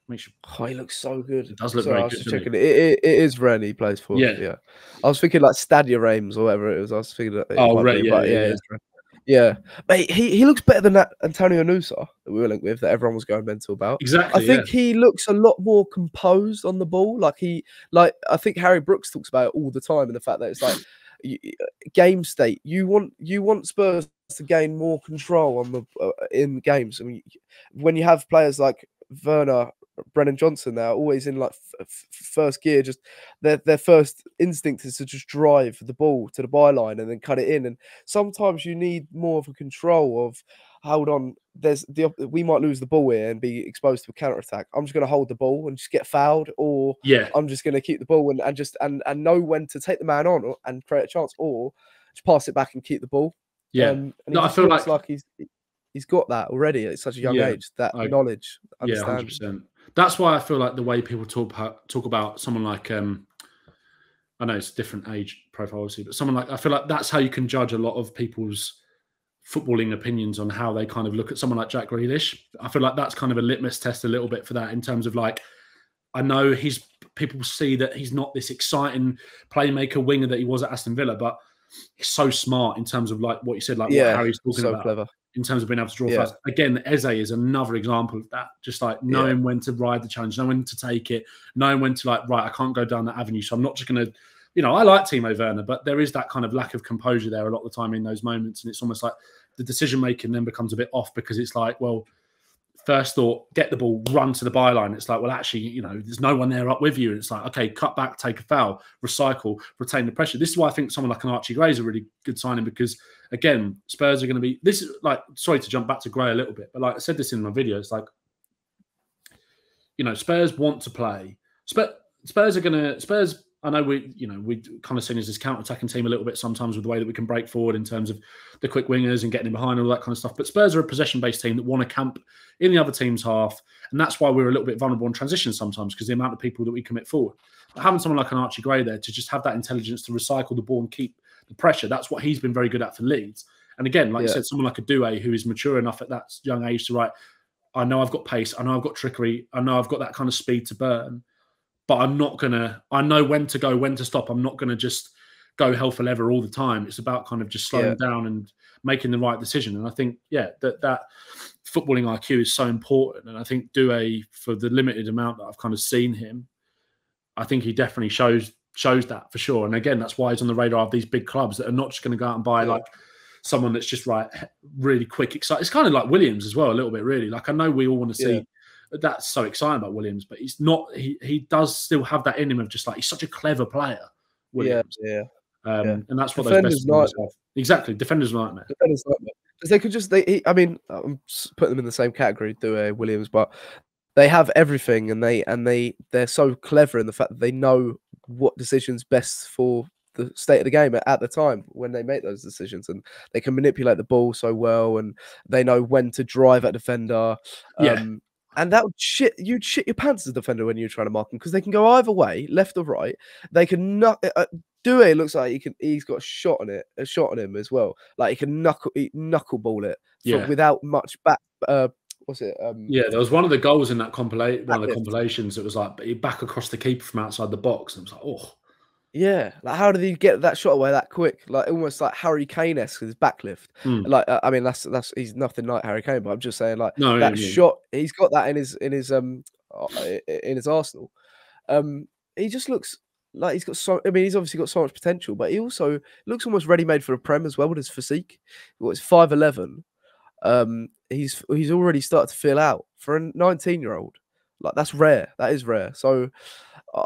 makes you. Oh, he looks so good. It does look very good. Checking it is Rennes he plays for. Yeah. I was thinking like Stadia Reims or whatever it was. I was thinking that. Yeah. Mate, he looks better than that Antonio Nusa that we were linked with, that everyone was going mental about. Exactly. I think he looks a lot more composed on the ball. I think Harry Brooks talks about it all the time, and the fact that it's like game state. You want Spurs to gain more control on the in games. I mean, when you have players like Werner, Brennan Johnson, they're always in like first gear. Just their first instinct is to just drive the ball to the byline and then cut it in. And sometimes you need more of a control of, hold on, we might lose the ball here and be exposed to a counter attack. I'm just going to hold the ball and just get fouled, or I'm just going to keep the ball and know when to take the man on and create a chance, or just pass it back and keep the ball. Yeah, and I feel like he's got that already at such a young age. That knowledge, understanding. 100%. That's why I feel like the way people talk about someone like I know it's a different age profile, obviously, but someone like, I feel like that's how you can judge a lot of people's footballing opinions on how they kind of look at someone like Jack Grealish. I feel like that's kind of a litmus test a little bit for that, in terms of like, I know people see that he's not this exciting playmaker winger that he was at Aston Villa, but he's so smart in terms of like what you said, like what Harry's talking about. Clever. In terms of being able to draw fast. Again, Eze is another example of that. Just like knowing when to ride the challenge, knowing when to take it, knowing when to like, right, I can't go down that avenue, so I'm not just going to, I like Timo Werner, but there is that kind of lack of composure there a lot of the time in those moments. And it's almost like the decision-making then becomes a bit off, because it's like, well, first thought, get the ball, run to the byline. It's like, well, actually, there's no one there up with you. And it's like, okay, cut back, take a foul, recycle, retain the pressure. This is why I think someone like an Archie Gray is a really good signing, because, again, Spurs are going to be... This is like, sorry to jump back to Gray a little bit, but like I said this in my video, it's like, Spurs want to play. Spurs I know we kind of seen as this counter-attacking team a little bit sometimes with the way that we can break forward in terms of the quick wingers and getting in behind and all that kind of stuff. But Spurs are a possession-based team that want to camp in the other team's half, and that's why we're a little bit vulnerable in transition sometimes, because the amount of people that we commit forward. But having someone like an Archie Gray there to just have that intelligence to recycle the ball and keep the pressure, that's what he's been very good at for Leeds. And again, like you said, someone like a Doue who is mature enough at that young age to I know I've got pace, I know I've got trickery, I know I've got that kind of speed to burn, but I know when to go, when to stop. I'm not going to just go hell for leather all the time. It's about kind of just slowing down and making the right decision. And I think, that footballing IQ is so important. And I think Doue, for the limited amount that I've kind of seen him, I think he definitely shows that for sure. And again, that's why he's on the radar of these big clubs that are not just going to go out and buy like someone that's just really quick, exciting. It's kind of like Williams as well, a little bit, really. Like, I know we all want to see that's so exciting about Williams, but he's not. He does still have that in him of just like, he's such a clever player, Williams. And that's what defenders those best exactly. Defenders nightmare. Because they could just I'm putting them in the same category, Doueing, Williams, but they have everything, and they're so clever in the fact that they know what decisions best for the state of the game at the time when they make those decisions, and they can manipulate the ball so well, and they know when to drive at defender. And that you'd shit your pants as a defender when you're trying to mark them, because they can go either way, left or right. They can Doueing looks like he's got a shot on him as well. Like, he can knuckleball it without much back. What's it? There was one of the goals in that compilations. It was like back across the keeper from outside the box, and it was like, oh. Yeah, like, how did he get that shot away that quick? Like, almost like Harry Kane-esque with his backlift. Like, I mean, that's he's nothing like Harry Kane, but I'm just saying, like, shot, he's got that in his arsenal. He just looks like he's got he's obviously got so much potential, but he also looks almost ready-made for a Prem as well with his physique. He's 5'11". He's already started to feel out for a 19-year-old. Like, that's rare. That is rare. So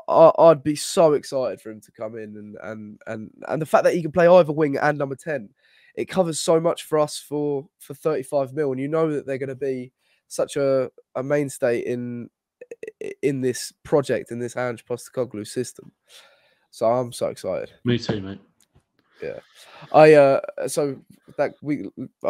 I'd be so excited for him to come in, and the fact that he can play either wing and number 10, it covers so much for us for 35 mil, and you know that they're going to be such a mainstay in this project, in this Ange Postecoglou system. So I'm so excited. Me too, mate. Yeah, I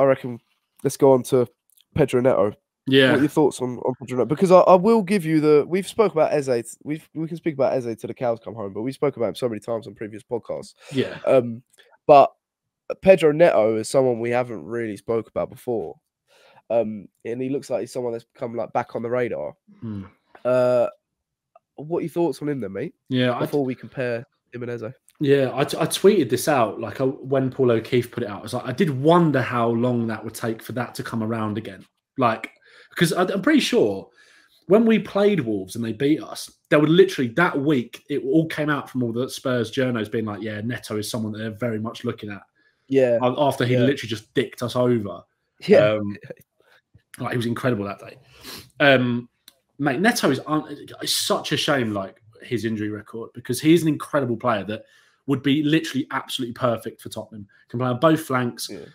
reckon let's go on to Pedro Neto. Yeah. What are your thoughts on Pedro Neto? Because I will give you we've spoke about Eze. We can speak about Eze till the cows come home, but we spoke about him so many times on previous podcasts. Yeah. But Pedro Neto is someone we haven't really spoke about before. And he looks like he's someone that's come like back on the radar. What are your thoughts on him then, mate? Yeah. Before we compare him and Eze. Yeah, I tweeted this out like when Paul O'Keefe put it out. I was like, I did wonder how long that would take for that to come around again. Like, because I'm pretty sure when we played Wolves and they beat us, there would literally that week, it all came out from all the Spurs journos being like, yeah, Neto is someone that they're very much looking at. Yeah. After he literally just dicked us over. Yeah. Like, he was incredible that day. Mate, Neto is it's such a shame, like, his injury record, because he's an incredible player that would be literally absolutely perfect for Tottenham. Can play on both flanks. Yeah.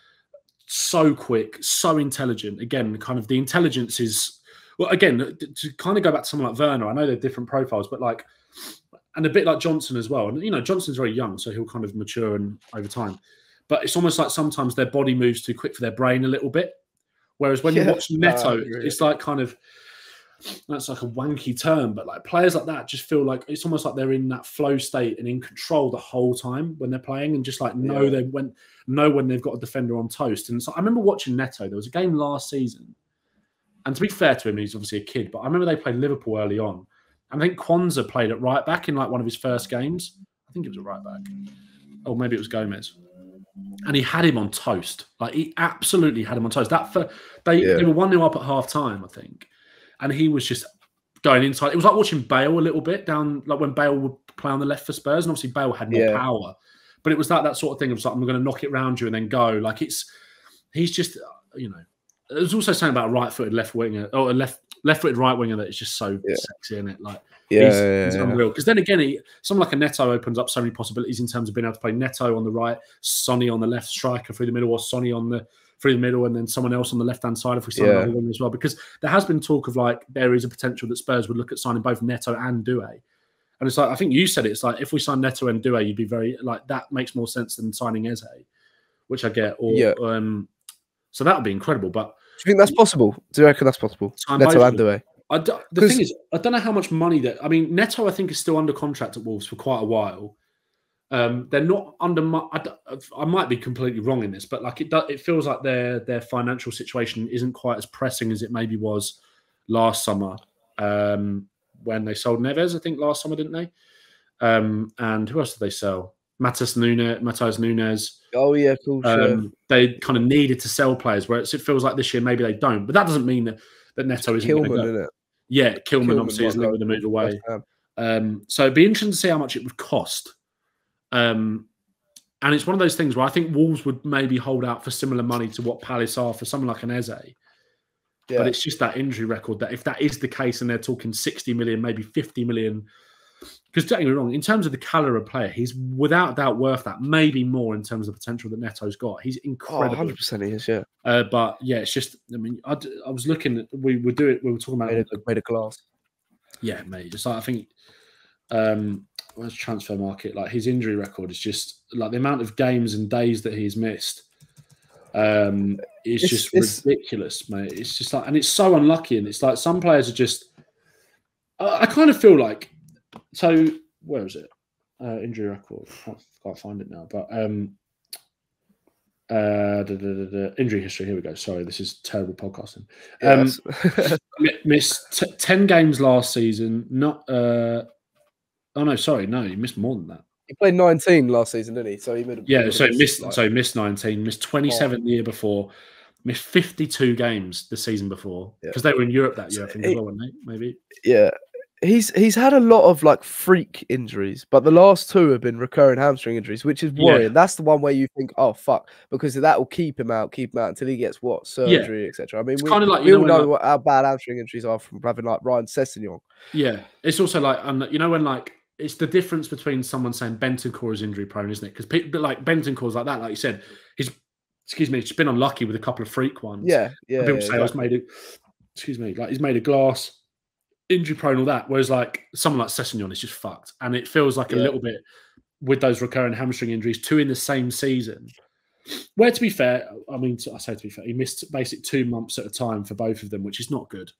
So quick, so intelligent. Again, kind of the intelligence is, well, again, to kind of go back to someone like Werner, I know they're different profiles, but like, and a bit like Johnson as well. And, you know, Johnson's very young, so he'll kind of mature and over time. But it's almost like sometimes their body moves too quick for their brain a little bit. Whereas when you watch Neto, it's like kind of, that's like a wanky term, but like players like that just feel like it's almost like they're in that flow state and in control the whole time when they're playing, and just like know when they've got a defender on toast. And so I remember watching Neto. There was a game last season, and to be fair to him, he's obviously a kid, but I remember they played Liverpool early on, and I think Kwanzaa played at right back in like one of his first games. I think it was a right back, or maybe it was Gomez. And he had him on toast. Like, he absolutely had him on toast. They were 1-0 up at half time, I think. And he was just going inside. It was like watching Bale a little bit down, like when Bale would play on the left for Spurs. And obviously Bale had more power. But it was that sort of thing of like, I'm going to knock it round you and then go. Like, he's just, you know. There's also something about a right-footed left winger, or a left-footed right winger that is just so sexy, isn't it? Like, he's unreal. Because then again, someone like a Neto opens up so many possibilities in terms of being able to play Neto on the right, Sonny on the left, striker through the middle, or Sonny through the middle, and then someone else on the left-hand side if we sign another one as well. Because there has been talk of like there is a potential that Spurs would look at signing both Neto and Doue. And it's like, I think you said it. It's like, if we sign Neto and Doue, you'd be very, like, that makes more sense than signing Eze, which I get. Or, so that would be incredible. But do you think that's possible? Do you reckon that's possible? Neto and Doue? The thing is, I don't know how much money that, I mean, Neto, I think, is still under contract at Wolves for quite a while. They're not under, I might be completely wrong in this, but like it feels like their financial situation isn't quite as pressing as it maybe was last summer. When they sold Neves, I think last summer, didn't they? And who else did they sell? Matheus Nunes. Oh yeah, cool. They kind of needed to sell players, whereas it feels like this year maybe they don't. But that doesn't mean that Neto isn't going to go. Isn't it? Yeah, Heung-Min obviously is linked with the move away. So it'd be interesting to see how much it would cost. And it's one of those things where I think Wolves would maybe hold out for similar money to what Palace are for someone like an Eze. Yeah. But it's just that injury record that if that is the case and they're talking 60 million, maybe 50 million, because don't get me wrong, in terms of the calibre of player, he's without doubt worth that, maybe more in terms of the potential that Neto's got. He's incredible. 100% he is, yeah. But yeah, it's just, I mean, I was looking at, we were talking about made a glass. Yeah, mate. Just like, I think, where's transfer market? Like his injury record is just like the amount of games and days that he's missed. It's just ridiculous, mate. It's just like, and it's so unlucky. And it's like some players are just, I kind of feel like, so where is it? Injury record. I can't find it now, but injury history. Here we go. Sorry, this is terrible podcasting. Missed 10 games last season. Not. Oh no, sorry, no, he missed more than that. He played 19 last season, didn't he? So he missed 19, missed 27 the year before, missed 52 games the season before because they were in Europe that year, I think, as well, weren't they? Maybe. Yeah. He's had a lot of like freak injuries, but the last two have been recurring hamstring injuries, which is worrying. Yeah. That's the one where you think, oh fuck, because that will keep him out until he gets surgery, etc. I mean, we all know how bad hamstring injuries are from having like Ryan Sessegnon. Yeah, it's also like, you know, when like it's the difference between someone saying Bentancur is injury prone, isn't it? Because people like Bentancur's like that, like you said, he's been unlucky with a couple of freak ones. Yeah. People say he's made a glass. Injury prone, all that. Whereas like someone like Sessegnon is just fucked, and it feels like a little bit with those recurring hamstring injuries, 2 in the same season. Where, to be fair, I mean, I say to be fair, he missed basically 2 months at a time for both of them, which is not good,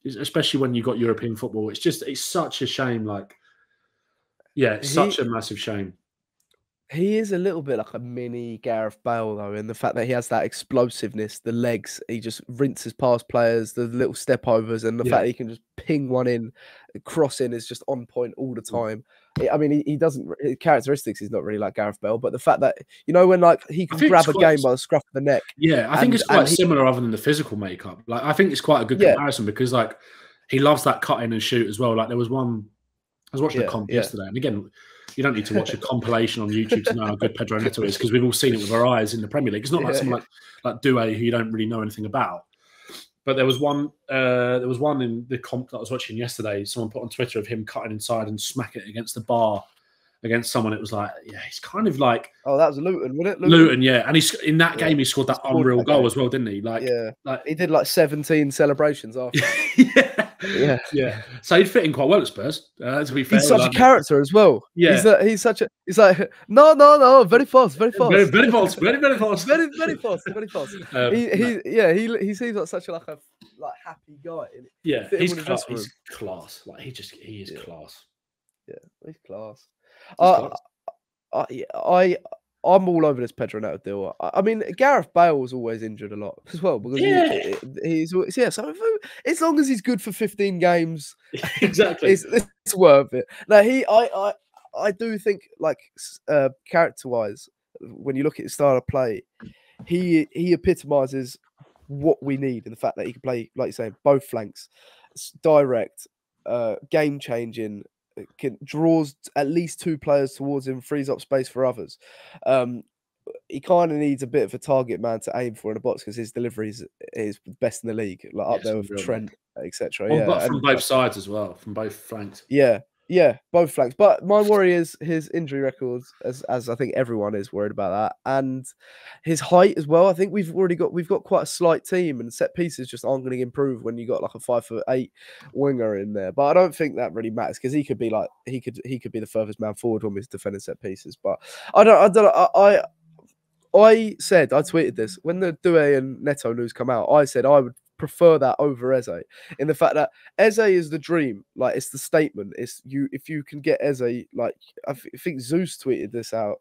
especially when you got European football. It's such a shame. Like, yeah, it's such a massive shame. He is a little bit like a mini Gareth Bale, though, in the fact that he has that explosiveness, the legs. He just rinses past players, the little step overs, and the fact that he can just ping one in, crossing is just on point all the time. I mean, he doesn't. His characteristics is not really like Gareth Bale, but the fact that, you know, when like he can grab a game by the scruff of the neck. Yeah, I think it's quite similar, other than the physical makeup. Like, I think it's quite a good comparison because like he loves that cut in and shoot as well. Like there was one, I was watching a comp yesterday, and again, you don't need to watch a compilation on YouTube to know how good Pedro Neto is, because we've all seen it with our eyes in the Premier League. It's not like someone like Doue, who you don't really know anything about. But there was one in the comp that I was watching yesterday. Someone put on Twitter of him cutting inside and smacking it against the bar against someone. It was like, yeah, he's kind of like, oh, that was Luton, wasn't it? Luton, yeah. And he's in that game he scored that unreal goal as well, didn't he? Like, like he did like 17 celebrations after. Yeah. So he'd fit in quite well at Spurs. To be fair, he's such a character as well. Yeah, he's like no, very fast, very fast, very fast, very fast, very fast. He seems like such a happy guy. Yeah, he's class. Like he is class. Yeah, he's class. I'm all over this Pedro Neto deal. I mean, Gareth Bale was always injured a lot as well because he's so as long as he's good for 15 games, exactly, it's worth it. Now I do think, like, character-wise, when you look at his style of play, he epitomizes what we need in the fact that he can play, like you're saying, both flanks, direct, game-changing. Draws at least 2 players towards him, frees up space for others. He kind of needs a bit of a target man to aim for in the box because his delivery is best in the league, like up there with Trent, etc. But from both sides as well, from both flanks. Yeah, Yeah, both flanks. But my worry is his injury records, as I think everyone is worried about that, and his height as well. I think we've got quite a slight team, and set pieces just aren't going to improve when you got like a 5'8" winger in there. But I don't think that really matters because he could be the furthest man forward when we're defending set pieces. But I tweeted this when the Doueing and Neto news come out. I said I would prefer that over Eze, in the fact that Eze is the dream. Like, it's the statement. It's you if you can get Eze. Like, I think Zeus tweeted this out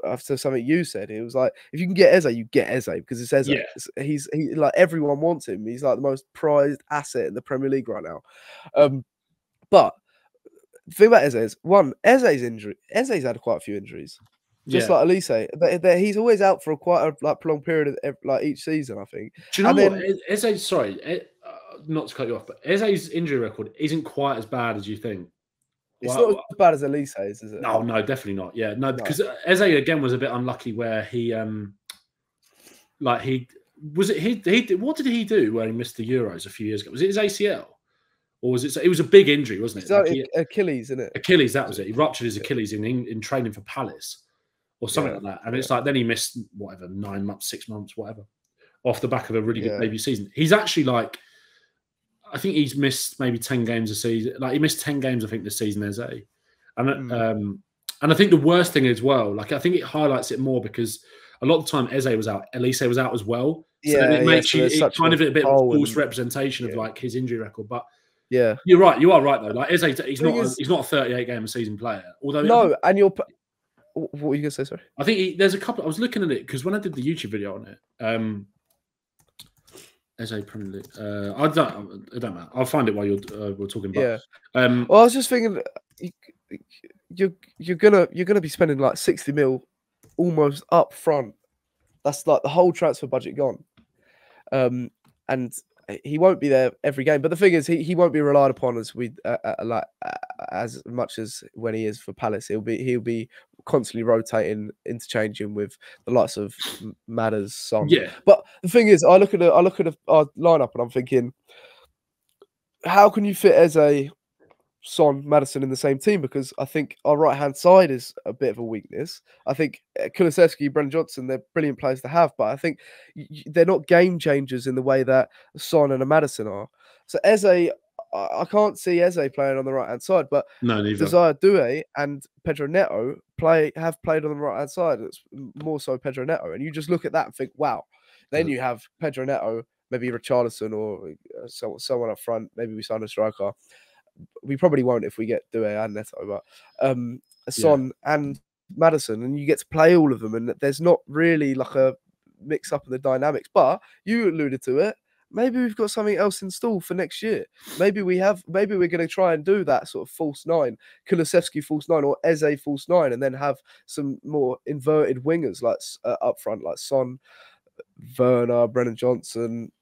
after something you said. It was like, if you can get Eze, you get Eze because it's Eze. Yeah. He's like, everyone wants him. He's like the most prized asset in the Premier League right now. But the thing about Eze is, one, Eze's had quite a few injuries. Just like Elise, he's always out for quite a prolonged period of each season, I think. Do you know what? Eze, sorry, not to cut you off, but Eze's injury record isn't quite as bad as you think. It's not as bad as Elise's, is it? No, definitely not. Yeah, no, because Eze again was a bit unlucky where he what did he do where he missed the Euros a few years ago? Was it his ACL? Or was it? It was a big injury, wasn't it? Achilles, isn't it? Achilles, that was it. He ruptured his Achilles in training for Palace. Or something like that. And it's like, then he missed, 9 months, 6 months, whatever, off the back of a really good debut season. He's actually like, I think he's missed maybe 10 games a season. Like, he missed 10 games, I think, this season, Eze. And I think the worst thing as well, like, I think it highlights it more because a lot of the time Eze was out, Elise was out as well. So it makes it kind of a bit of a false representation of like his injury record. But yeah, you're right. You are right, though. Like, Eze, he's not a 38 game a season player. Although and what were you going to say, sorry? I think there's a couple. I was looking at it because when I did the YouTube video on it, as a Premier League, I don't matter. I'll find it while we're talking about. Yeah. Well, I was just thinking, you're gonna be spending like 60 mil almost up front. That's like the whole transfer budget gone. And he won't be there every game. But the thing is, he won't be relied upon as as much as when he is for Palace. He'll be constantly rotating, interchanging with the likes of Madders, Son. Yeah. But the thing is, I look at our lineup and I'm thinking, how can you fit Eze, Son, Maddison in the same team? Because I think our right hand side is a bit of a weakness. I think Kulusevski, Brennan Johnson, they're brilliant players to have, but I think they're not game changers in the way that Son and a Maddison are. So Eze, I can't see Eze playing on the right hand side, but Desire Doué and Pedro Neto have played on the right hand side. It's more so Pedro Neto, and you just look at that and think, wow. Then you have Pedro Neto, maybe Richarlison or someone up front. Maybe we sign a striker. We probably won't if we get Doué and Neto, but Son and Maddison, and you get to play all of them, and there's not really like a mix up of the dynamics. But you alluded to it. Maybe we've got something else in store for next year. Maybe we're going to try and do that sort of false nine, Kulusevski false nine, or Eze false nine, and then have some more inverted wingers like up front, like Son, Werner, Brennan Johnson,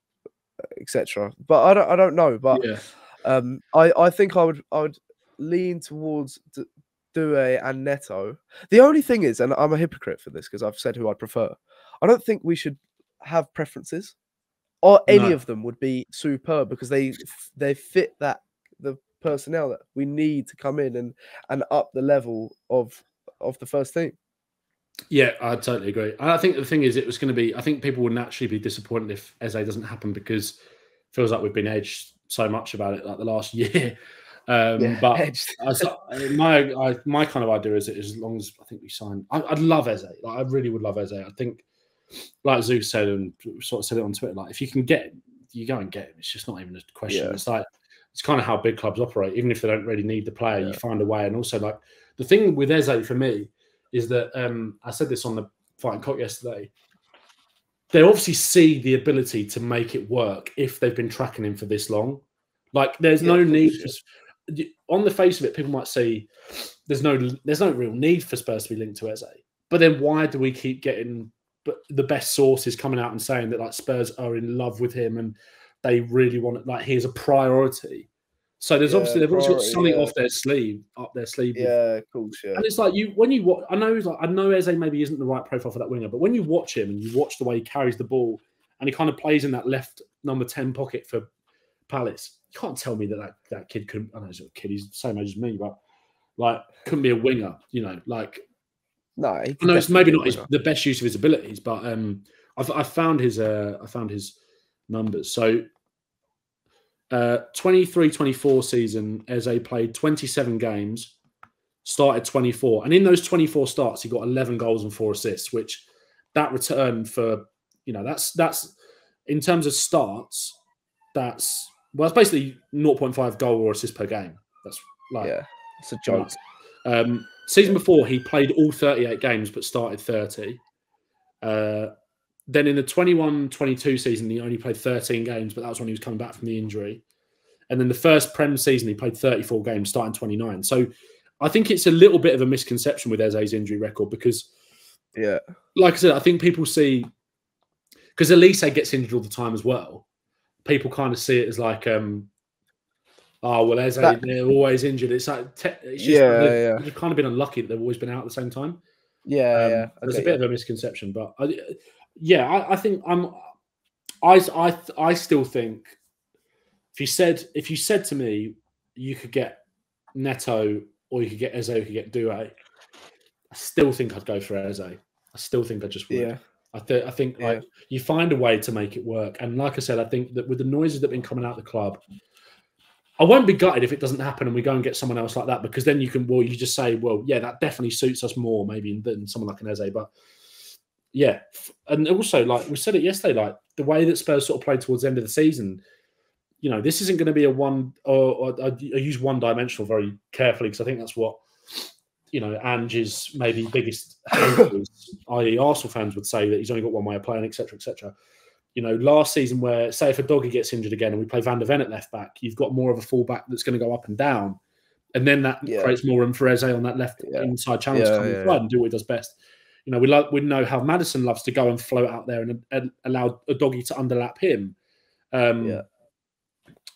etc. But I don't know. But I think I would lean towards Doué and Neto. The only thing is, and I'm a hypocrite for this because I've said who I'd prefer. I don't think we should have preferences. Or any of them would be superb because they fit the personnel that we need to come in and up the level of the first team. Yeah, I totally agree. And I think the thing is, it was going to be. I think people would naturally be disappointed if Eze doesn't happen because it feels like we've been edged so much about it like the last year. But my kind of idea is that as long as I think we sign, I'd love Eze. Like, I really would love Eze. I think. Like Zeus said, and sort of said it on Twitter, like if you can get him, you go and get him. It's just not even a question. Yeah. It's kind of how big clubs operate. Even if they don't really need the player, you find a way. And also, like the thing with Eze for me is that I said this on the Fighting Cock yesterday. They obviously see the ability to make it work if they've been tracking him for this long. Like there's no need for, on the face of it, people might say there's no real need for Spurs to be linked to Eze. But then why do we keep getting the best sources coming out and saying that like Spurs are in love with him and they really want it, like he's a priority. So there's obviously they've also got something up their sleeve. Yeah, of course. Yeah. And it's like when you watch, I know Eze maybe isn't the right profile for that winger, but when you watch him and you watch the way he carries the ball and he kind of plays in that left number 10 pocket for Palace, you can't tell me that kid could. I know he's a kid; he's the same age as me, but Like, couldn't be a winger, you know, like. No, it's maybe not the best use of his abilities, but I found his numbers. So 23-24 season, Eze played 27 games, started 24, and in those 24 starts, he got 11 goals and 4 assists, which that return for, you know, that's in terms of starts, it's basically 0.5 goal or assist per game. That's like, yeah, it's a joke. Season before, he played all 38 games but started 30. Then in the 21-22 season, he only played 13 games, but that was when he was coming back from the injury. And then the first Prem season, he played 34 games, starting 29. So I think it's a little bit of a misconception with Eze's injury record because, like I said, I think people see, because Elise gets injured all the time as well, people kind of see it as like, oh, well, Eze, they're always injured. It's like, it's just, they've kind of been unlucky that they've always been out at the same time. There's a bit of a misconception, but I think I still think if you said to me you could get Neto or you could get Eze or you could get Doue, I still think I'd go for Eze. I still think I just would. Yeah. I think like, you find a way to make it work. And like I said, I think that with the noises that have been coming out of the club, I won't be gutted if it doesn't happen and we go and get someone else like that, because then you just say, well, yeah, that definitely suits us more maybe than someone like an Eze. But yeah, and also, like we said it yesterday, like the way that Spurs sort of played towards the end of the season, you know, this isn't going to be I use one-dimensional very carefully because I think that's what, you know, Ange's maybe biggest haters, i.e. Arsenal fans, would say, that he's only got one way of playing, etc., etc. You know, last season where, say, if a Doggy gets injured again and we play Van der Ven at left back, you've got more of a fullback that's going to go up and down. And then that creates more room for Eze on that left inside channel to come inside and do what he does best. You know, we know how Maddison loves to go and float out there and allow a Doggy to underlap him.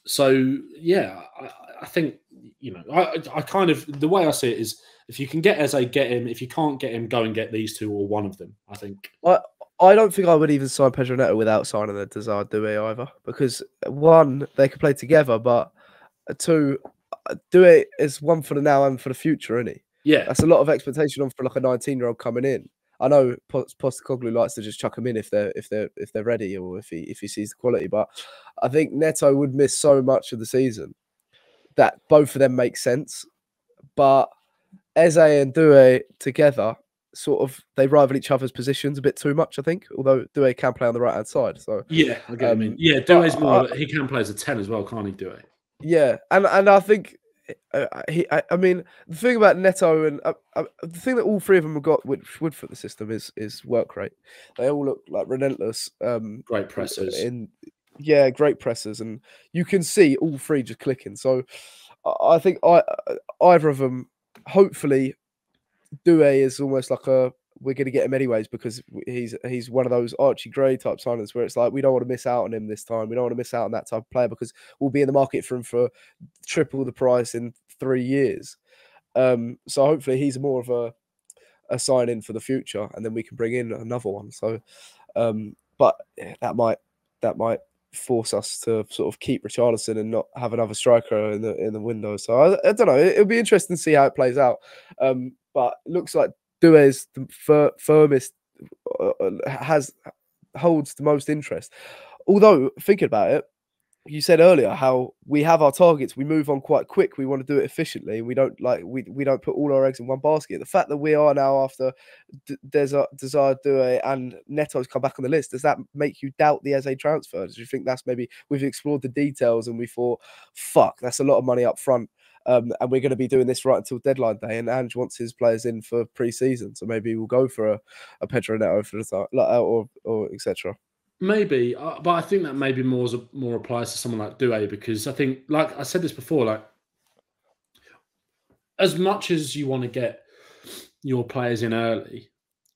So, I think, you know, I kind of, the way I see it is, if you can get Eze, get him. If you can't get him, go and get these two or one of them, I think. I don't think I would even sign Pedro Neto without signing the desired Doue either, because one, they could play together, but two, Doue is one for the now and for the future, isn't he? Yeah, that's a lot of expectation on for like a 19-year-old coming in. I know Postecoglou likes to just chuck him in if they're ready or if he sees the quality, but I think Neto would miss so much of the season that both of them make sense. But Eze and Doue together, sort of, they rival each other's positions a bit too much, I think. Although Doue can play on the right hand side, so yeah, I get what I mean. Yeah, Doue's more. He can play as a 10 as well, can't he, Doue? Yeah, and I think I mean, the thing about Neto and the thing that all three of them have got, which would fit the system, is work rate. They all look like relentless. Great pressers. Great pressers, and you can see all three just clicking. So I think either of them, hopefully, Doue is almost like we're going to get him anyways, because he's one of those Archie Gray type signings where it's like, we don't want to miss out on him this time. We don't want to miss out on that type of player because we'll be in the market for him for triple the price in 3 years. So hopefully he's more of a sign-in for the future, and then we can bring in another one. So, but that might force us to sort of keep Richarlison and not have another striker in the window. So I don't know. It'll be interesting to see how it plays out. But it looks like Doue is the firmest, holds the most interest. Although, thinking about it, you said earlier how we have our targets, we move on quite quick, we want to do it efficiently, we don't we don't put all our eggs in one basket. The fact that we are now, after Desired Doue and Neto's come back on the list, does that make you doubt the Eze transfer? Do you think that's maybe we've explored the details and we thought, fuck, that's a lot of money up front? And we're going to be doing this right until deadline day, and Ange wants his players in for pre-season, so maybe we'll go for a Pedro Neto for the start, or etc. Maybe, but I think that maybe more applies to someone like Doue, because I think, like I said this before, like as much as you want to get your players in early,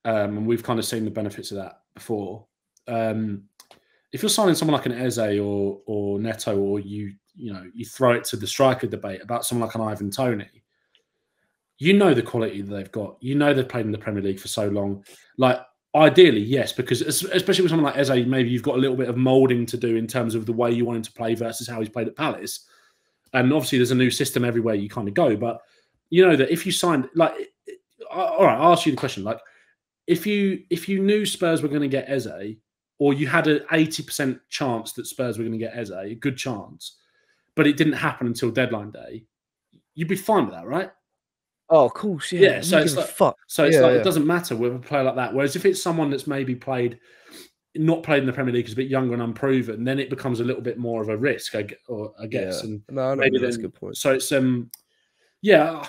and we've kind of seen the benefits of that before. If you're signing someone like an Eze or Neto, or you throw it to the striker debate about someone like an Ivan Toney, you know the quality that they've got. You know they've played in the Premier League for so long. Like, ideally, yes, because especially with someone like Eze, maybe you've got a little bit of moulding to do in terms of the way you want him to play versus how he's played at Palace. And obviously there's a new system everywhere you kind of go. But you know that if you signed, like, all right, I'll ask you the question. Like, if you knew Spurs were going to get Eze, or you had an 80% chance that Spurs were going to get Eze, a good chance, but it didn't happen until deadline day, you'd be fine with that, right? Oh, of course, yeah. Yeah, so it's like, it doesn't matter with a player like that. Whereas if it's someone that's maybe not played in the Premier League, is a bit younger and unproven, then it becomes a little bit more of a risk, I guess. Yeah. And no, maybe that's a good point. So it's yeah,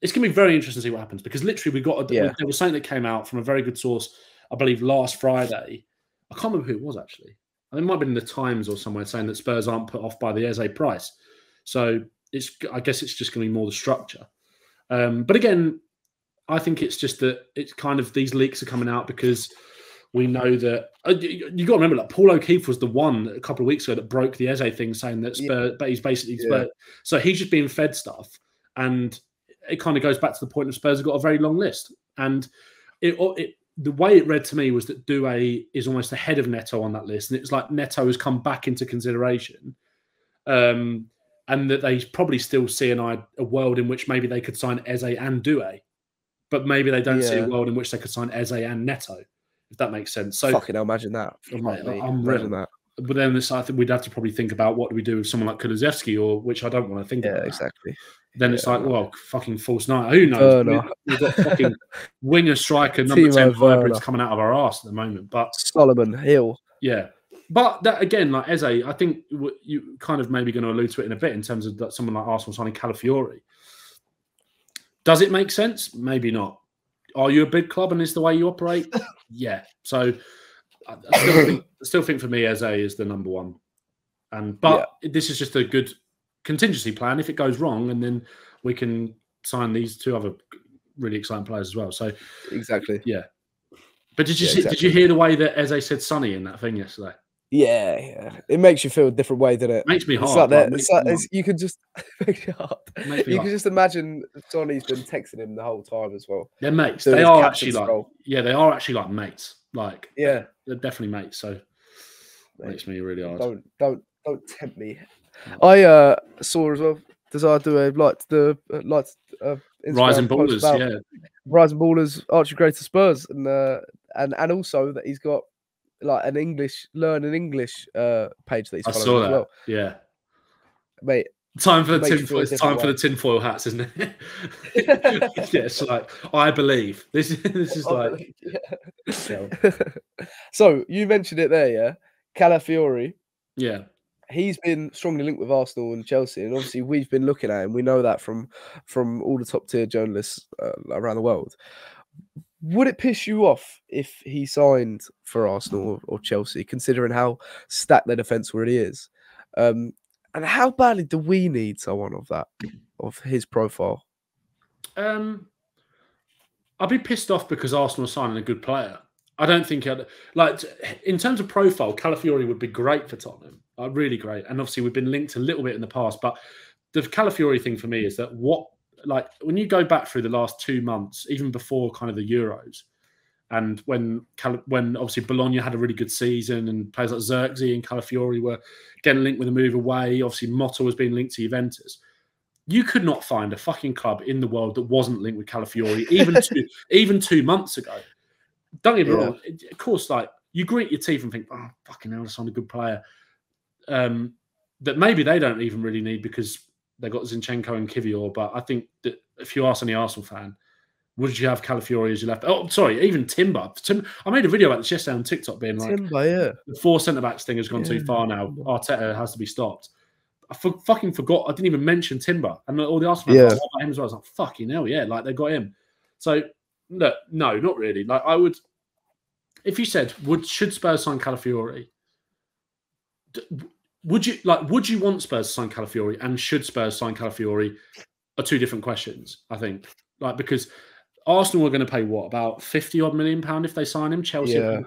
it's going to be very interesting to see what happens, because literally there was something that came out from a very good source, I believe, last Friday. I can't remember who it was actually. It might have been in the Times or somewhere, saying that Spurs aren't put off by the Eze price. So I guess it's just going to be more the structure. But again, I think it's just that it's kind of these leaks are coming out because we know that you got to remember, like, Paul O'Keefe was the one a couple of weeks ago that broke the Eze thing, saying that Spurs, but he's basically Spurs. So he's just being fed stuff, and it kind of goes back to the point of Spurs have got a very long list. And the way it read to me was that Doue is almost ahead of Neto on that list, and it's like Neto has come back into consideration. And that they probably still see a world in which maybe they could sign Eze and Doue, but maybe they don't see a world in which they could sign Eze and Neto, if that makes sense. So fucking imagine that. Imagine that. But then I think we'd have to probably think about what do we do with someone like Kulusevski, or which I don't want to think about. Yeah, exactly. Then it's like, well, fucking false night. Who knows? We've got fucking winger striker number 10 hybrids coming out of our arse at the moment. But Solomon Hill. Yeah. But that, again, like Eze, I think you kind of maybe going to allude to it in a bit in terms of that someone like Arsenal signing Calafiori. Does it make sense? Maybe not. Are you a big club and is the way you operate? Yeah. So I still think for me, Eze is the number one. But this is just a good contingency plan if it goes wrong, and then we can sign these two other really exciting players as well. So exactly. Yeah. But did you hear the way that Eze said Sonny in that thing yesterday? Yeah. It makes you feel a different way, doesn't it? Makes me hard. You can just you can just imagine Sonny's been texting him the whole time as well. They're mates. They are actually like mates. Like, they're definitely mates. So makes me really hard. Don't tempt me. I saw as well. Desire Doue liked Rising Ballers, Rising Ballers, Archie Gray to Spurs, and also that he's got like an learning English page that he's following. I saw that. As well. Yeah, mate. Time for the tinfoil hats, isn't it? It's like, I believe this is like. So you mentioned it there, yeah. Calafiori. Yeah. He's been strongly linked with Arsenal and Chelsea, and obviously we've been looking at him. We know that from all the top tier journalists around the world. Would it piss you off if he signed for Arsenal or Chelsea, considering how stacked their defence already is? And how badly do we need someone of his profile? I'd be pissed off because Arsenal are signing a good player. I don't think in terms of profile, Calafiori would be great for Tottenham. Really great. And obviously we've been linked a little bit in the past, but the Calafiori thing for me is that when you go back through the last 2 months, even before kind of the Euros, and when obviously Bologna had a really good season and players like Xerxes and Calafiori were getting linked with a move away, obviously Motta was being linked to Juventus. You could not find a fucking club in the world that wasn't linked with Calafiori even 2 months ago. Don't get me wrong. Of course, like, you grit your teeth and think, oh, fucking hell, that's not a good player. That maybe they don't even really need because they got Zinchenko and Kivior. But I think that if you ask any Arsenal fan, would you have Calafiori as your left? Oh, sorry, even Timber. I made a video about this yesterday on TikTok, being like, Timber, the 4 centre-backs thing has gone too far now. Arteta has to be stopped. I fucking forgot. I didn't even mention Timber. And all the Arsenal fans about him as well. I was like, fucking hell, yeah. Like, they got him. So, no, not really. Like, I would... If you said, should Spurs sign Calafiori? Would you want Spurs to sign Calafiori, and should Spurs sign Calafiori are two different questions, I think. Like, because Arsenal are going to pay about £50 million if they sign him. Chelsea,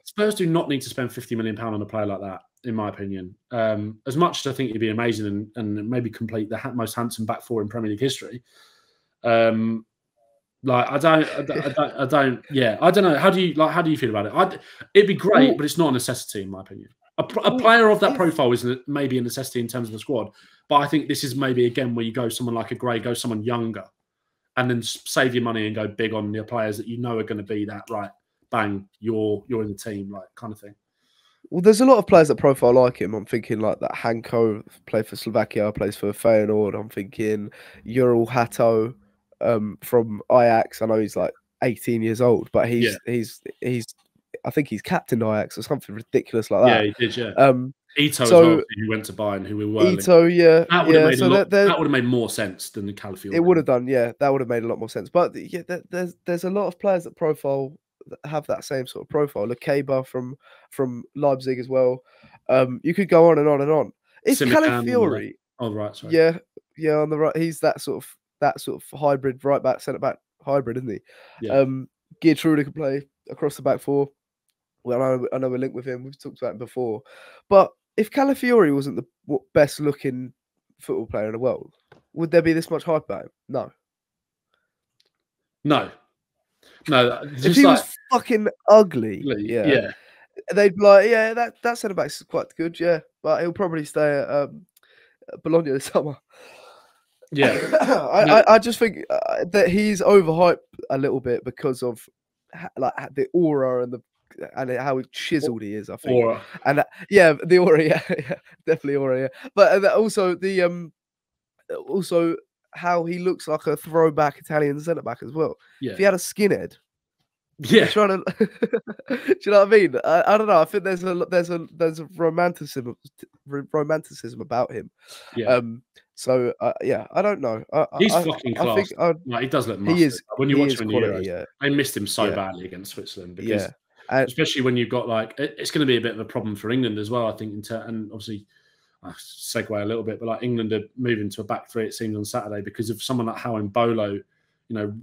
Spurs do not need to spend £50 million on a player like that, in my opinion. As much as I think he'd be amazing and maybe complete the most handsome back four in Premier League history. Like, I don't know. How do you feel about it? It'd be great, but it's not a necessity, in my opinion. A player of that profile is maybe a necessity in terms of the squad, but I think this is maybe again where you go someone like a Gray, go someone younger, and then save your money and go big on the players that you know are going to be that right. Bang, you're in the team, like kind of thing. Well, there's a lot of players that profile like him. I'm thinking like that Hanko played for Slovakia, plays for Feyenoord. I'm thinking Ural Hato from Ajax. I know he's like 18 years old, but he's I think he's captained Ajax or something ridiculous like that. Yeah, he did. Yeah. Ito as well, who went to Bayern, who we were. Ito, yeah, that would have made more sense than the Calafiori. It would have done, yeah. That would have made a lot more sense. But yeah, there's a lot of players that profile have that same sort of profile. Lekeba from Leipzig as well. You could go on and on and on. It's Calafiori. Oh right, sorry. Yeah, on the right. He's that sort of hybrid right back, centre back hybrid, isn't he? Yeah. Geertruida could play across the back four. Well, I know we're linked with him. We've talked about him before. But if Calafiori wasn't the best looking football player in the world, would there be this much hype about him? No. If he was fucking ugly, they'd be like, yeah, that centre back's quite good, yeah, but he'll probably stay at Bologna this summer. Yeah, I just think that he's overhyped a little bit because of like the aura and how chiseled he is. I think, aura. And the aura, yeah, definitely aura, yeah. But also also how he looks like a throwback Italian centre back as well. Yeah. If he had a skinhead, trying to, do you know what I mean? I don't know. I think there's a romanticism about him. Yeah. So I don't know. He's fucking class. He does look massive. He is, when you watch him in the quality, Euros, I missed him so badly against Switzerland because, especially when you've got like, it's going to be a bit of a problem for England as well. I think, and obviously, I segue a little bit, but like England are moving to a back three. It seems on Saturday because of someone like Howe and Bolo,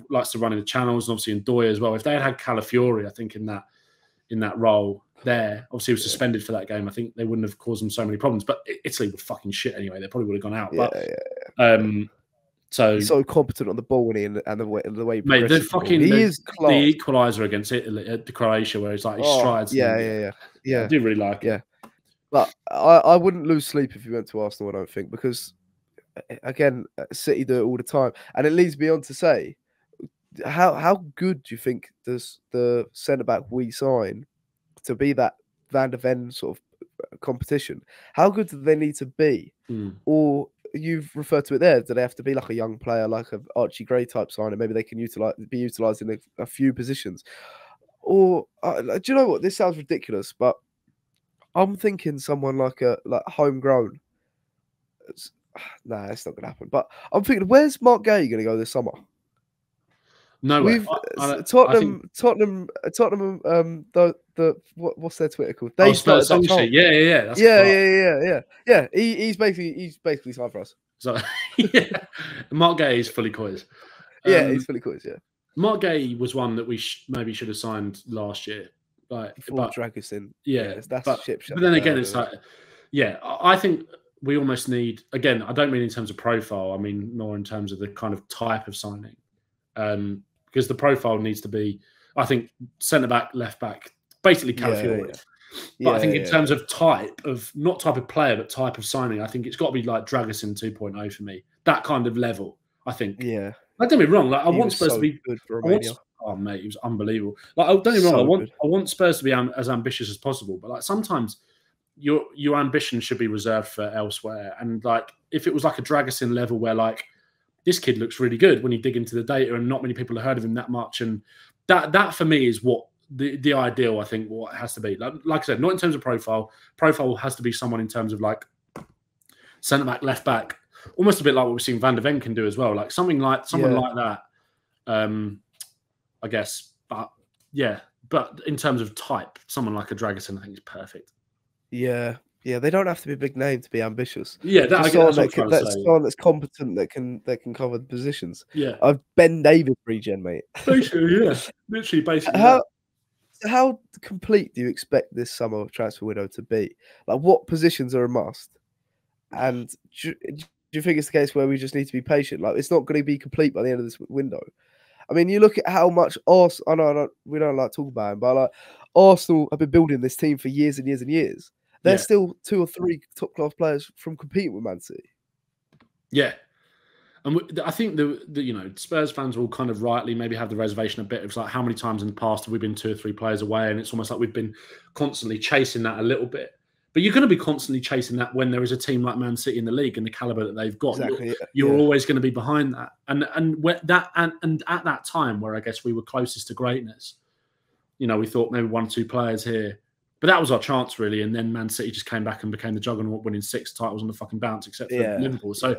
likes to run in the channels, and obviously in Doue as well. If they had Calafiori, I think in that role there, obviously he was suspended for that game. I think they wouldn't have caused them so many problems. But Italy were fucking shit anyway. They probably would have gone out. So he's so competent on the ball and the way he is the equaliser against Italy at Croatia, where he's like he strides. Yeah. I do really like it. But I wouldn't lose sleep if he went to Arsenal. I don't think, because again, City do it all the time, and it leads me on to say, how good do you think does the centre back we sign to be that Van der Ven sort of competition? How good do they need to be? Or you've referred to it there, do they have to be like a young player, like a Archie Gray type signer? Maybe they can be utilised in a few positions. Or do you know what? This sounds ridiculous, but I'm thinking someone like homegrown. Nah, it's not going to happen. But I'm thinking, where's Mark Gay going to go this summer? Nowhere. Tottenham. What's their Twitter called? They started that chant. Yeah. He's basically signed for us. So Mark Gay is fully COYS. He's fully COYS. Yeah. Mark Gay was one that we maybe should have signed last year. Dragusin. That's a ship shot. But then again, it's like, I think we almost need, again, I don't mean in terms of profile, I mean more in terms of the kind of type of signing. Because the profile needs to be, I think, centre back, left back, basically Calafiori. But I think in terms of type of, not type of player, but type of signing, I think it's got to be like Dragusin 2.0 for me. That kind of level, I think. Yeah. Don't get me wrong. Like, I want Spurs to be good for Romania. Oh mate, he was unbelievable. Like, don't get me wrong. I want Spurs to be as ambitious as possible, but like sometimes your ambition should be reserved for elsewhere. And like, if it was like a Dragusin level where like this kid looks really good when you dig into the data, and not many people have heard of him that much, and that for me is what the ideal. I think what it has to be. Like I said, not in terms of profile. Profile has to be someone in terms of like centre back, left back, almost a bit like what we've seen Van der Ven can do as well. Like someone like that. I guess, but in terms of type, someone like a Dragusin, I think is perfect. Yeah, they don't have to be a big name to be ambitious. Yeah, that's someone that's competent that can cover the positions. Yeah, I've Ben David regen, mate. Basically, basically. How complete do you expect this summer transfer window to be? Like, what positions are a must? And do you think it's the case where we just need to be patient? Like, it's not going to be complete by the end of this window. I mean, you look at how much Arsenal. We don't like talking about him, but like Arsenal have been building this team for years and years and years, they're still 2 or 3 top class players from competing with Man City. Yeah. And I think the Spurs fans will kind of rightly maybe have the reservation a bit. It's like, how many times in the past have we been 2 or 3 players away? And it's almost like we've been constantly chasing that a little bit. But you're going to be constantly chasing that when there is a team like Man City in the league and the caliber that they've got. Exactly, you're always going to be behind that. And at that time where I guess we were closest to greatness, we thought maybe 1 or 2 players here. But that was our chance, really. And then Man City just came back and became the juggernaut, winning 6 titles on the fucking bounce, except for Liverpool. So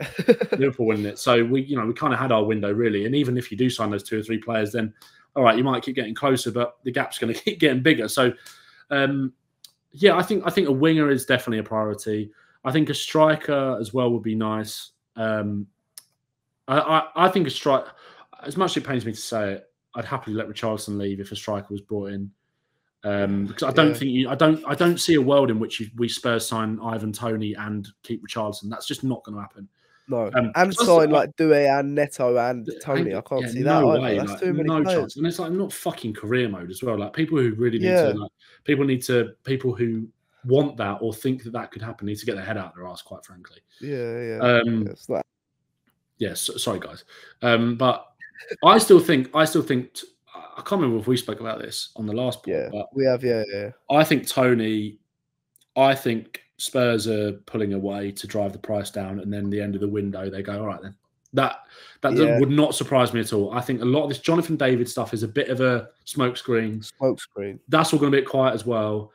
Liverpool winning it. So we kind of had our window, really. And even if you do sign those 2 or 3 players, then all right, you might keep getting closer, but the gap's going to keep getting bigger. So I think a winger is definitely a priority. I think a striker as well would be nice. I think a striker, as much as it pains me to say it, I'd happily let Richarlison leave if a striker was brought in. Because I don't think I don't see a world in which we Spurs sign Ivan Toney and keep Richarlison. That's just not going to happen. No, and sign like Doueing and Neto and Toney. I can't see that either. That's too many players. Chance. And it's like not fucking career mode as well. Like people who really need to, people who want that or think that could happen need to get their head out their ass. Quite frankly. Sorry guys, but I still think. I can't remember if we spoke about this on the last pod. But we have, I think Toney, I think Spurs are pulling away to drive the price down, and then the end of the window, they go, all right then. That would not surprise me at all. I think a lot of this Jonathan David stuff is a bit of a smokescreen. That's all going to be quiet as well.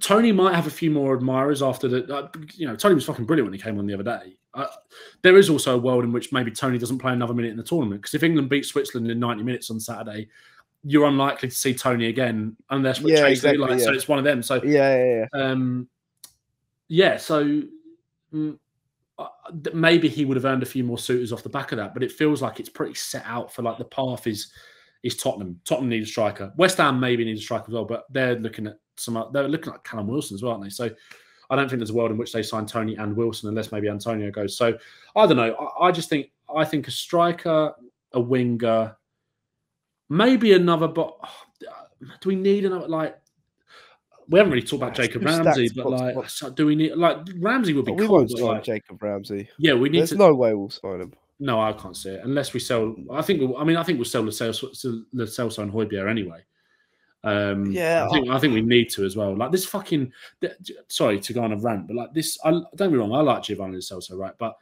Toney might have a few more admirers after the. Toney was fucking brilliant when he came on the other day. There is also a world in which maybe Toney doesn't play another minute in the tournament, because if England beats Switzerland in 90 minutes on Saturday, you're unlikely to see Toney again unless we're chasing it. So it's one of them. So So maybe he would have earned a few more suitors off the back of that, but it feels like it's pretty set out for like the path is Tottenham. Tottenham need a striker. West Ham maybe need a striker as well, but they're looking at Callum Wilson as well, aren't they? So I don't think there's a world in which they sign Toney and Wilson unless maybe Antonio goes. So I don't know. I think a striker, a winger. Maybe another, but do we need another? Like, we haven't really talked about Jacob Ramsey, but like, do we need Ramsey would be cool. We won't sign Jacob Ramsey. Yeah, we need. There's no way we'll sign him. No, I can't see it unless we sell. I think we'll sell Lo Celso and Højbjerg anyway. I think we need to as well. Like this fucking. Sorry to go on a rant, but like this. Don't be wrong. I like Giovanni Lo Celso, right? But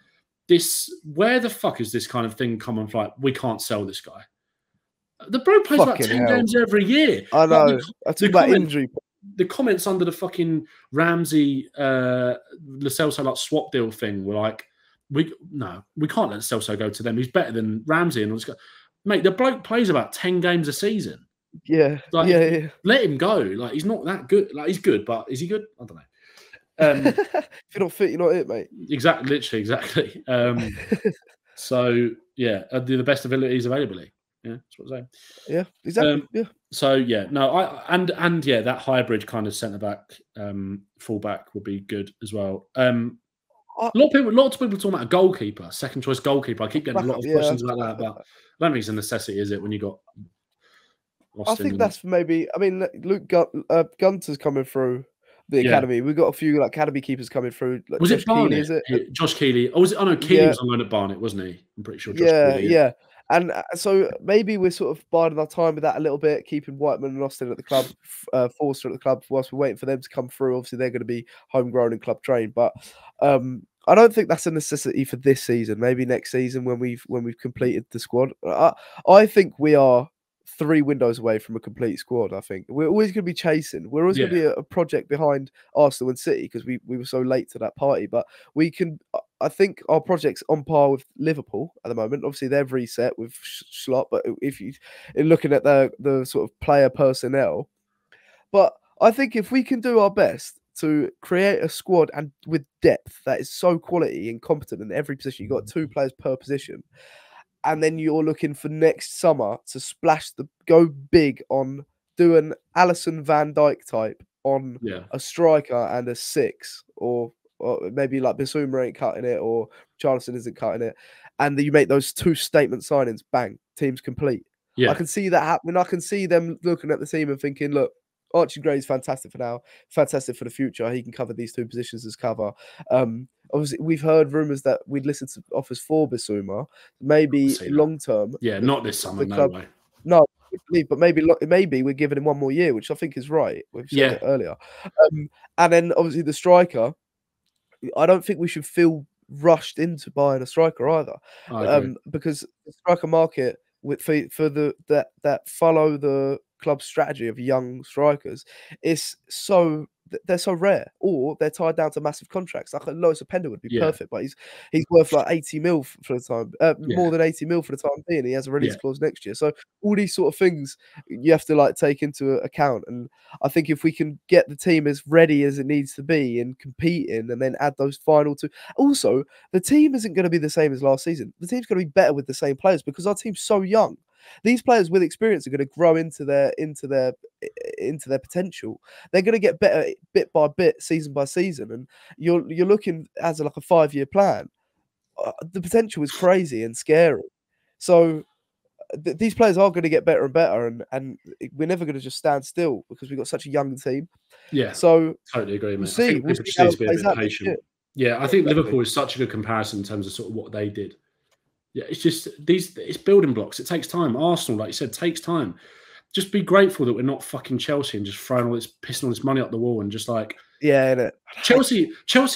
this, where the fuck is this kind of thing coming from? Like, we can't sell this guy. The bro plays about 10 games every year. I know. I talk about injury. The comments under the fucking Ramsey Lo Celso like swap deal thing were like, we can't let Celso go to them. He's better than Ramsey. And all this. Mate, the bloke plays about 10 games a season. Yeah. Like, let him go. Like, he's not that good. Like, he's good, but is he good? I don't know. If you're not fit, you're not it, mate. Exactly. Literally, exactly. So yeah, the best abilities available. Yeah, that's what I'm saying. Yeah, exactly. So yeah, no, that hybrid kind of centre back, full-back would be good as well. A lot of people talking about a goalkeeper, second choice goalkeeper. I keep getting a lot of questions about that, but I don't think it's a necessity, is it? When you got, I think that's maybe. I mean, Luke Gunter's coming through the academy. We've got a few academy keepers coming through. Like was Josh it Barnett? Keeley, is it? Josh Keeley. Oh, was it? Oh no, Keeley was on loan at Barnet, wasn't he? I'm pretty sure. Josh Keeley, And so maybe we're sort of biding our time with that a little bit, keeping Whiteman and Austin at the club, Forster at the club, whilst we're waiting for them to come through. Obviously, they're going to be homegrown and club trained, but I don't think that's a necessity for this season. Maybe next season when we've completed the squad. I think we are 3 windows away from a complete squad. I think we're always going to be chasing. We're always going to be a project behind Arsenal and City because we were so late to that party. But we can. I think our project's on par with Liverpool at the moment. Obviously, they've reset with Slot, but if you're looking at the sort of player personnel, but I think if we can do our best to create a squad and with depth that is so quality and competent in every position, you've got 2 players per position, and then you're looking for next summer to go big on doing Alisson Van Dijk type on a striker and a 6 or maybe like Bissouma ain't cutting it or Charleston isn't cutting it. And then you make those 2 statement signings, bang, team's complete. Yeah. I can see that happening. I can see them looking at the team and thinking, look, Archie Gray is fantastic for now, fantastic for the future. He can cover these two positions as cover. Obviously, we've heard rumours that we'd listen to offers for Bissouma, maybe long term. Yeah, not this summer, no way. No, but maybe we're giving him one more year, which I think is right. We've said it earlier. And then obviously the striker, I don't think we should feel rushed into buying a striker either, because the striker market that follow the club's strategy of young strikers is they're so rare, or they're tied down to massive contracts. Like Lois Openda would be perfect, but he's worth like 80 mil for the time, more than 80 mil for the time being. He has a release clause next year, so all these sort of things you have to like take into account. And I think if we can get the team as ready as it needs to be and competing, and then add those final two, also the team isn't going to be the same as last season. The team's going to be better with the same players because our team's so young. These players with experience are going to grow into their potential. They're going to get better bit by bit, season by season, and you're looking as like a 5-year plan. The potential is crazy and scary. So these players are going to get better and better, and we're never going to just stand still because we've got such a young team. Yeah, so totally agree, mate. We'll see how it plays out. Yeah, I think Liverpool is such a good comparison in terms of sort of what they did. Yeah, it's just it's building blocks. It takes time. Arsenal, like you said, takes time. Just be grateful that we're not fucking Chelsea and just throwing pissing all this money up the wall and just like Chelsea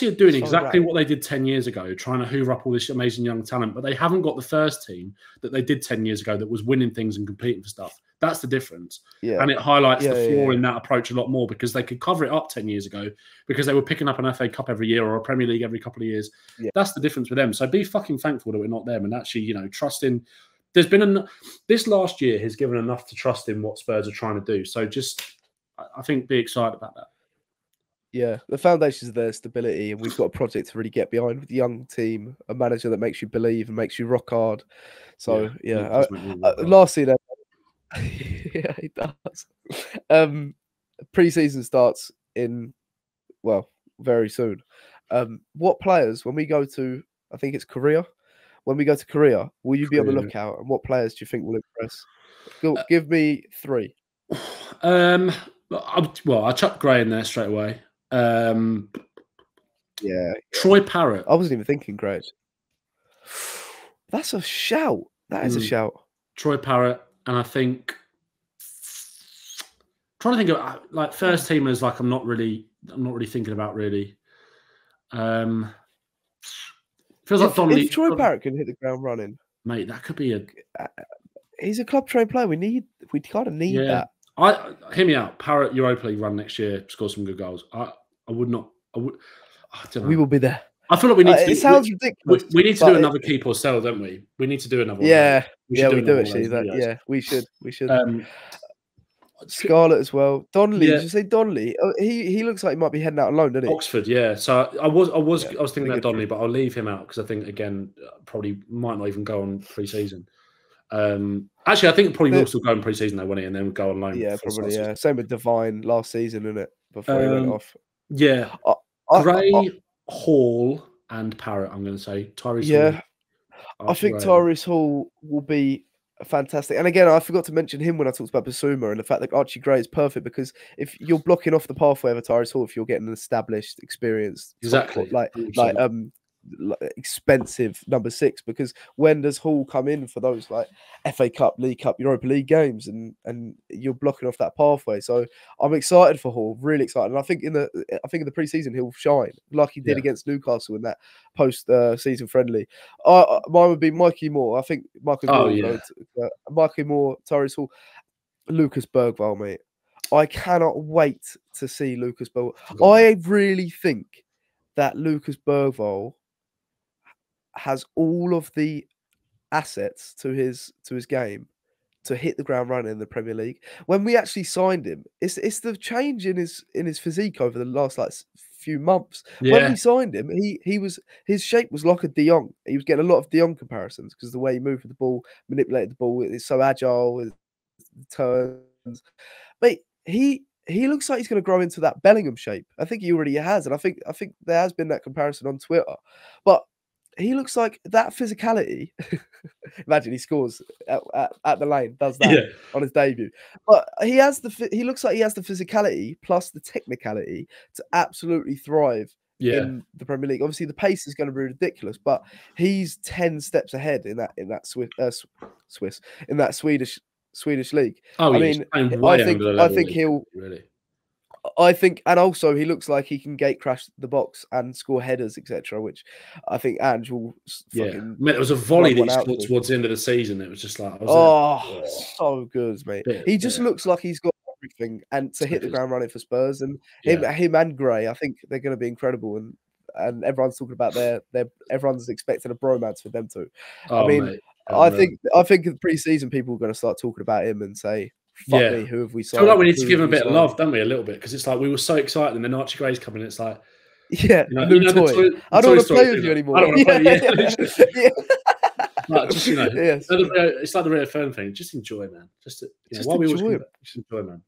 are doing exactly what they did 10 years ago, trying to hoover up all this amazing young talent, but they haven't got the first team that they did 10 years ago that was winning things and competing for stuff. That's the difference. Yeah. And it highlights the flaw in that approach a lot more, because they could cover it up 10 years ago because they were picking up an FA Cup every year or a Premier League every couple of years. Yeah. That's the difference with them. So be fucking thankful that we're not them, and actually, trusting. There's been this last year has given enough to trust in what Spurs are trying to do. So just, I think, be excited about that. Yeah, the foundations are there, stability, and we've got a project to really get behind with a young team, a manager that makes you believe and makes you rock hard. So lastly, then, yeah, he does. Preseason starts in very soon. What players, when we go to, I think it's Korea. When we go to Korea, will you be on the lookout? And what players do you think will impress? Give me 3. I'll chuck Gray in there straight away. Troy Parrott. I wasn't even thinking Gray. That's a shout. That is a shout. Troy Parrott, and I think trying to think of like first teamers. Like I'm not really thinking about really. Feels like Donnelly. If Troy Parrott can hit the ground running, mate, that could be he's a club trained player. We kind of need that. Hear me out. Parrott Europa League run next year, score some good goals. I don't know. We will be there. I feel like we need to. It sounds ridiculous. We need to do another keep or sell, don't we? We need to do another one. Yeah, we do actually. We should. Scarlett as well. Donnelly, did you say Donnelly? Oh, he looks like he might be heading out alone, doesn't he? Oxford, yeah. So I was thinking about Donnelly, but I'll leave him out because I think again probably might not even go on pre-season. Actually, I think probably will still go on pre-season though, won't he? And then go on loan. Yeah, probably. Yeah, same with Divine last season, isn't it? Before he went off. Yeah, Gray, Hall, and Parrott. I'm going to say Tyrese. Yeah, Hall. I think Tyrese Hall will be fantastic. And again, I forgot to mention him when I talked about Bissouma, and the fact that Archie Gray is perfect, because if you're blocking off the pathway of a Tyrese Hall, if you're getting an established, experienced, like expensive number 6, because when does Hall come in for those like FA Cup, League Cup, Europa League games, and you're blocking off that pathway? So I'm excited for Hall, really excited, and I think in the pre-season he'll shine like he did against Newcastle in that post season friendly. Mine would be Mikey Moore. I think Mikey Moore, Tyrese Hall, Lucas Bergvall, mate. I cannot wait to see Lucas Bergvall. I really think that Lucas Bergvall has all of the assets to his game to hit the ground running in the Premier League. When we actually signed him, it's the change in his physique over the last few months. Yeah. When we signed him, his shape was like a De Jong. He was getting a lot of De Jong comparisons because the way he moved with the ball, manipulated the ball, it's so agile, his turns. But he looks like he's going to grow into that Bellingham shape. I think he already has, and I think there has been that comparison on Twitter. But he looks like that physicality. Imagine he scores at the lane, does that on his debut. But he looks like he has the physicality plus the technicality to absolutely thrive in the Premier League. Obviously, the pace is going to be ridiculous, but he's 10 steps ahead in that Swedish league. Oh, I mean, I think he'll really. And also he looks like he can gate crash the box and score headers, etc. Which I think Ange will fucking. Mate, it was a volley that he scored towards the end of the season. It was just like, so good, mate. He just looks like he's got everything, and to hit the ground running for Spurs, and him and Gray, I think they're going to be incredible, and everyone's talking about everyone's expecting a bromance for them too. I mean, mate. I think in the pre-season people are going to start talking about him and say, fuck me, who have we signed? I feel like we need to give him a bit of love, don't we? A little bit, because it's like we were so excited, and then Archie Gray's coming. It's like, toy. I don't want to play with you anymore. I don't want to play with you. Like, just it's like the Rio Fern thing. Just enjoy, man. Just enjoy, man.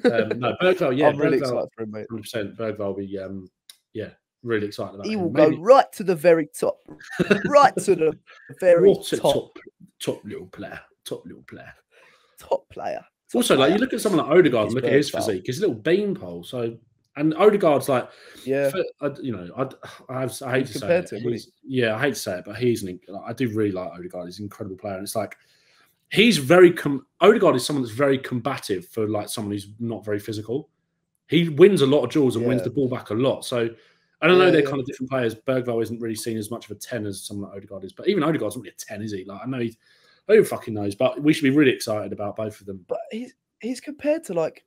No, Bergvall, I'm really excited for him, mate. 100%. Bergvall will be, really excited about him. He will go right to the very top, right to the very top little player. Top player. Also, like you look at someone like Odegaard and look at his physique, his little beanpole. So, and Odegaard's like, I hate to say it. I hate to say it, but I do really like Odegaard. He's an incredible player, and it's like he's very. Odegaard is someone that's very combative for like someone who's not very physical. He wins a lot of duels and wins the ball back a lot. So, I don't know, they're kind of different players. Bergvall isn't really seen as much of a 10 as someone like Odegaard is, but even Odegaard's not really a 10, is he? Like I know who fucking knows, but we should be really excited about both of them. But he's compared to like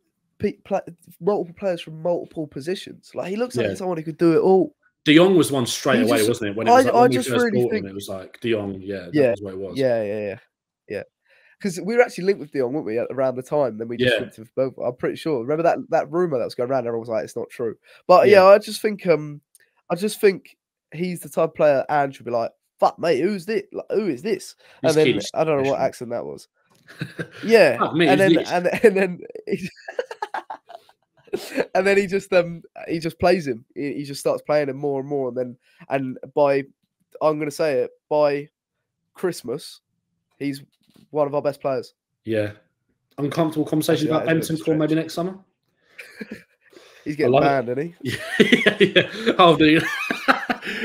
multiple players from multiple positions. Like he looks like someone who could do it all. Doueing was one straight away, wasn't it? When it was like, when we first bought him, it was like Doueing. That was what it was. Yeah. Because we were actually linked with Doueing, weren't we, around the time? Then we just went to both. I'm pretty sure. Remember that rumor that was going around? Everyone was like, "It's not true." But I just think he's the type of player Ange would be like, "Fuck, mate, who's this? Like, who is this?" And then I don't know what accent that was. Yeah, and then he just plays him. He just starts playing him more and more, and by Christmas, he's one of our best players. Yeah, uncomfortable conversation about Bentancur maybe next summer. He's getting banned, isn't he? Yeah. Oh, dude.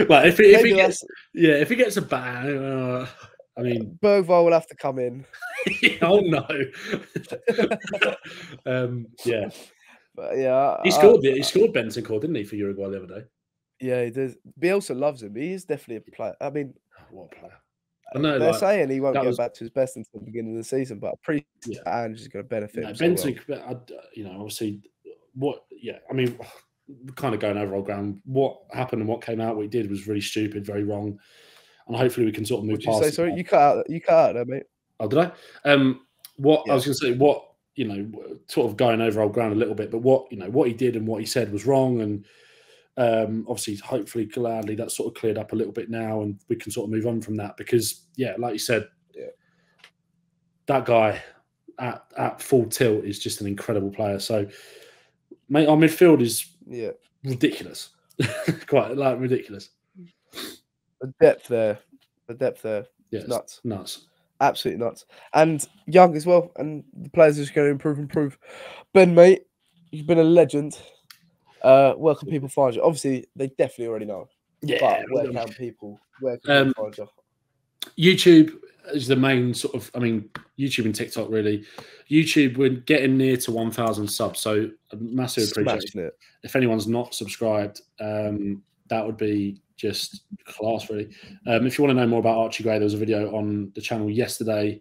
Like if he gets a ban, I mean, Bergvall will have to come in. Oh no. But he scored Bentancur, didn't he, for Uruguay the other day? Yeah, he did. Bielsa loves him. He is definitely a player. I mean, what a player. I know they're saying he won't get back to his best until the beginning of the season, but I'm pretty sure Ange is going to benefit. Bentancur, obviously, I mean, kind of going over old ground. What happened and what came out, what he did was really stupid, very wrong, and hopefully we can sort of move past. Sorry, you cut out there, mate. Oh, did I? I was going to say sort of going over old ground a little bit, but what he did and what he said was wrong, and obviously, hopefully, gladly, that's sort of cleared up a little bit now, and we can sort of move on from that because, like you said, that guy at full tilt is just an incredible player. So, mate, our midfield is ridiculous, quite like ridiculous. The depth there, it's nuts, absolutely nuts, and young as well. And the players are just going to improve. Ben, mate, you've been a legend. Where can people find you? Obviously, they definitely already know. Yeah. But where can people find you? YouTube is the main sort of, YouTube and TikTok, really. YouTube, we're getting near to 1,000 subs, so a massive appreciation. It. If anyone's not subscribed, that would be just class, really. If you want to know more about Archie Gray, there was a video on the channel yesterday.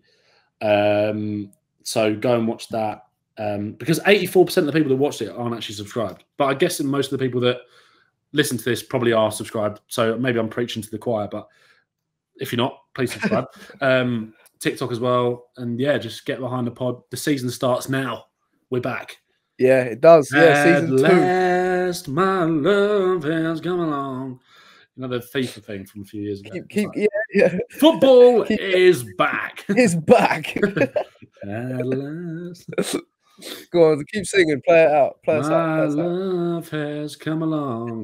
So go and watch that. Because 84% of the people that watched it aren't actually subscribed. But I guess most of the people that listen to this probably are subscribed. So maybe I'm preaching to the choir, but if you're not, please subscribe. TikTok as well. And just get behind the pod. The season starts now. We're back. Yeah, it does. Yeah, season 2. At last, my love has come along. The FIFA thing from a few years ago. Football is back. It's back. At last. Go on, keep singing. Play it out. My love has come along.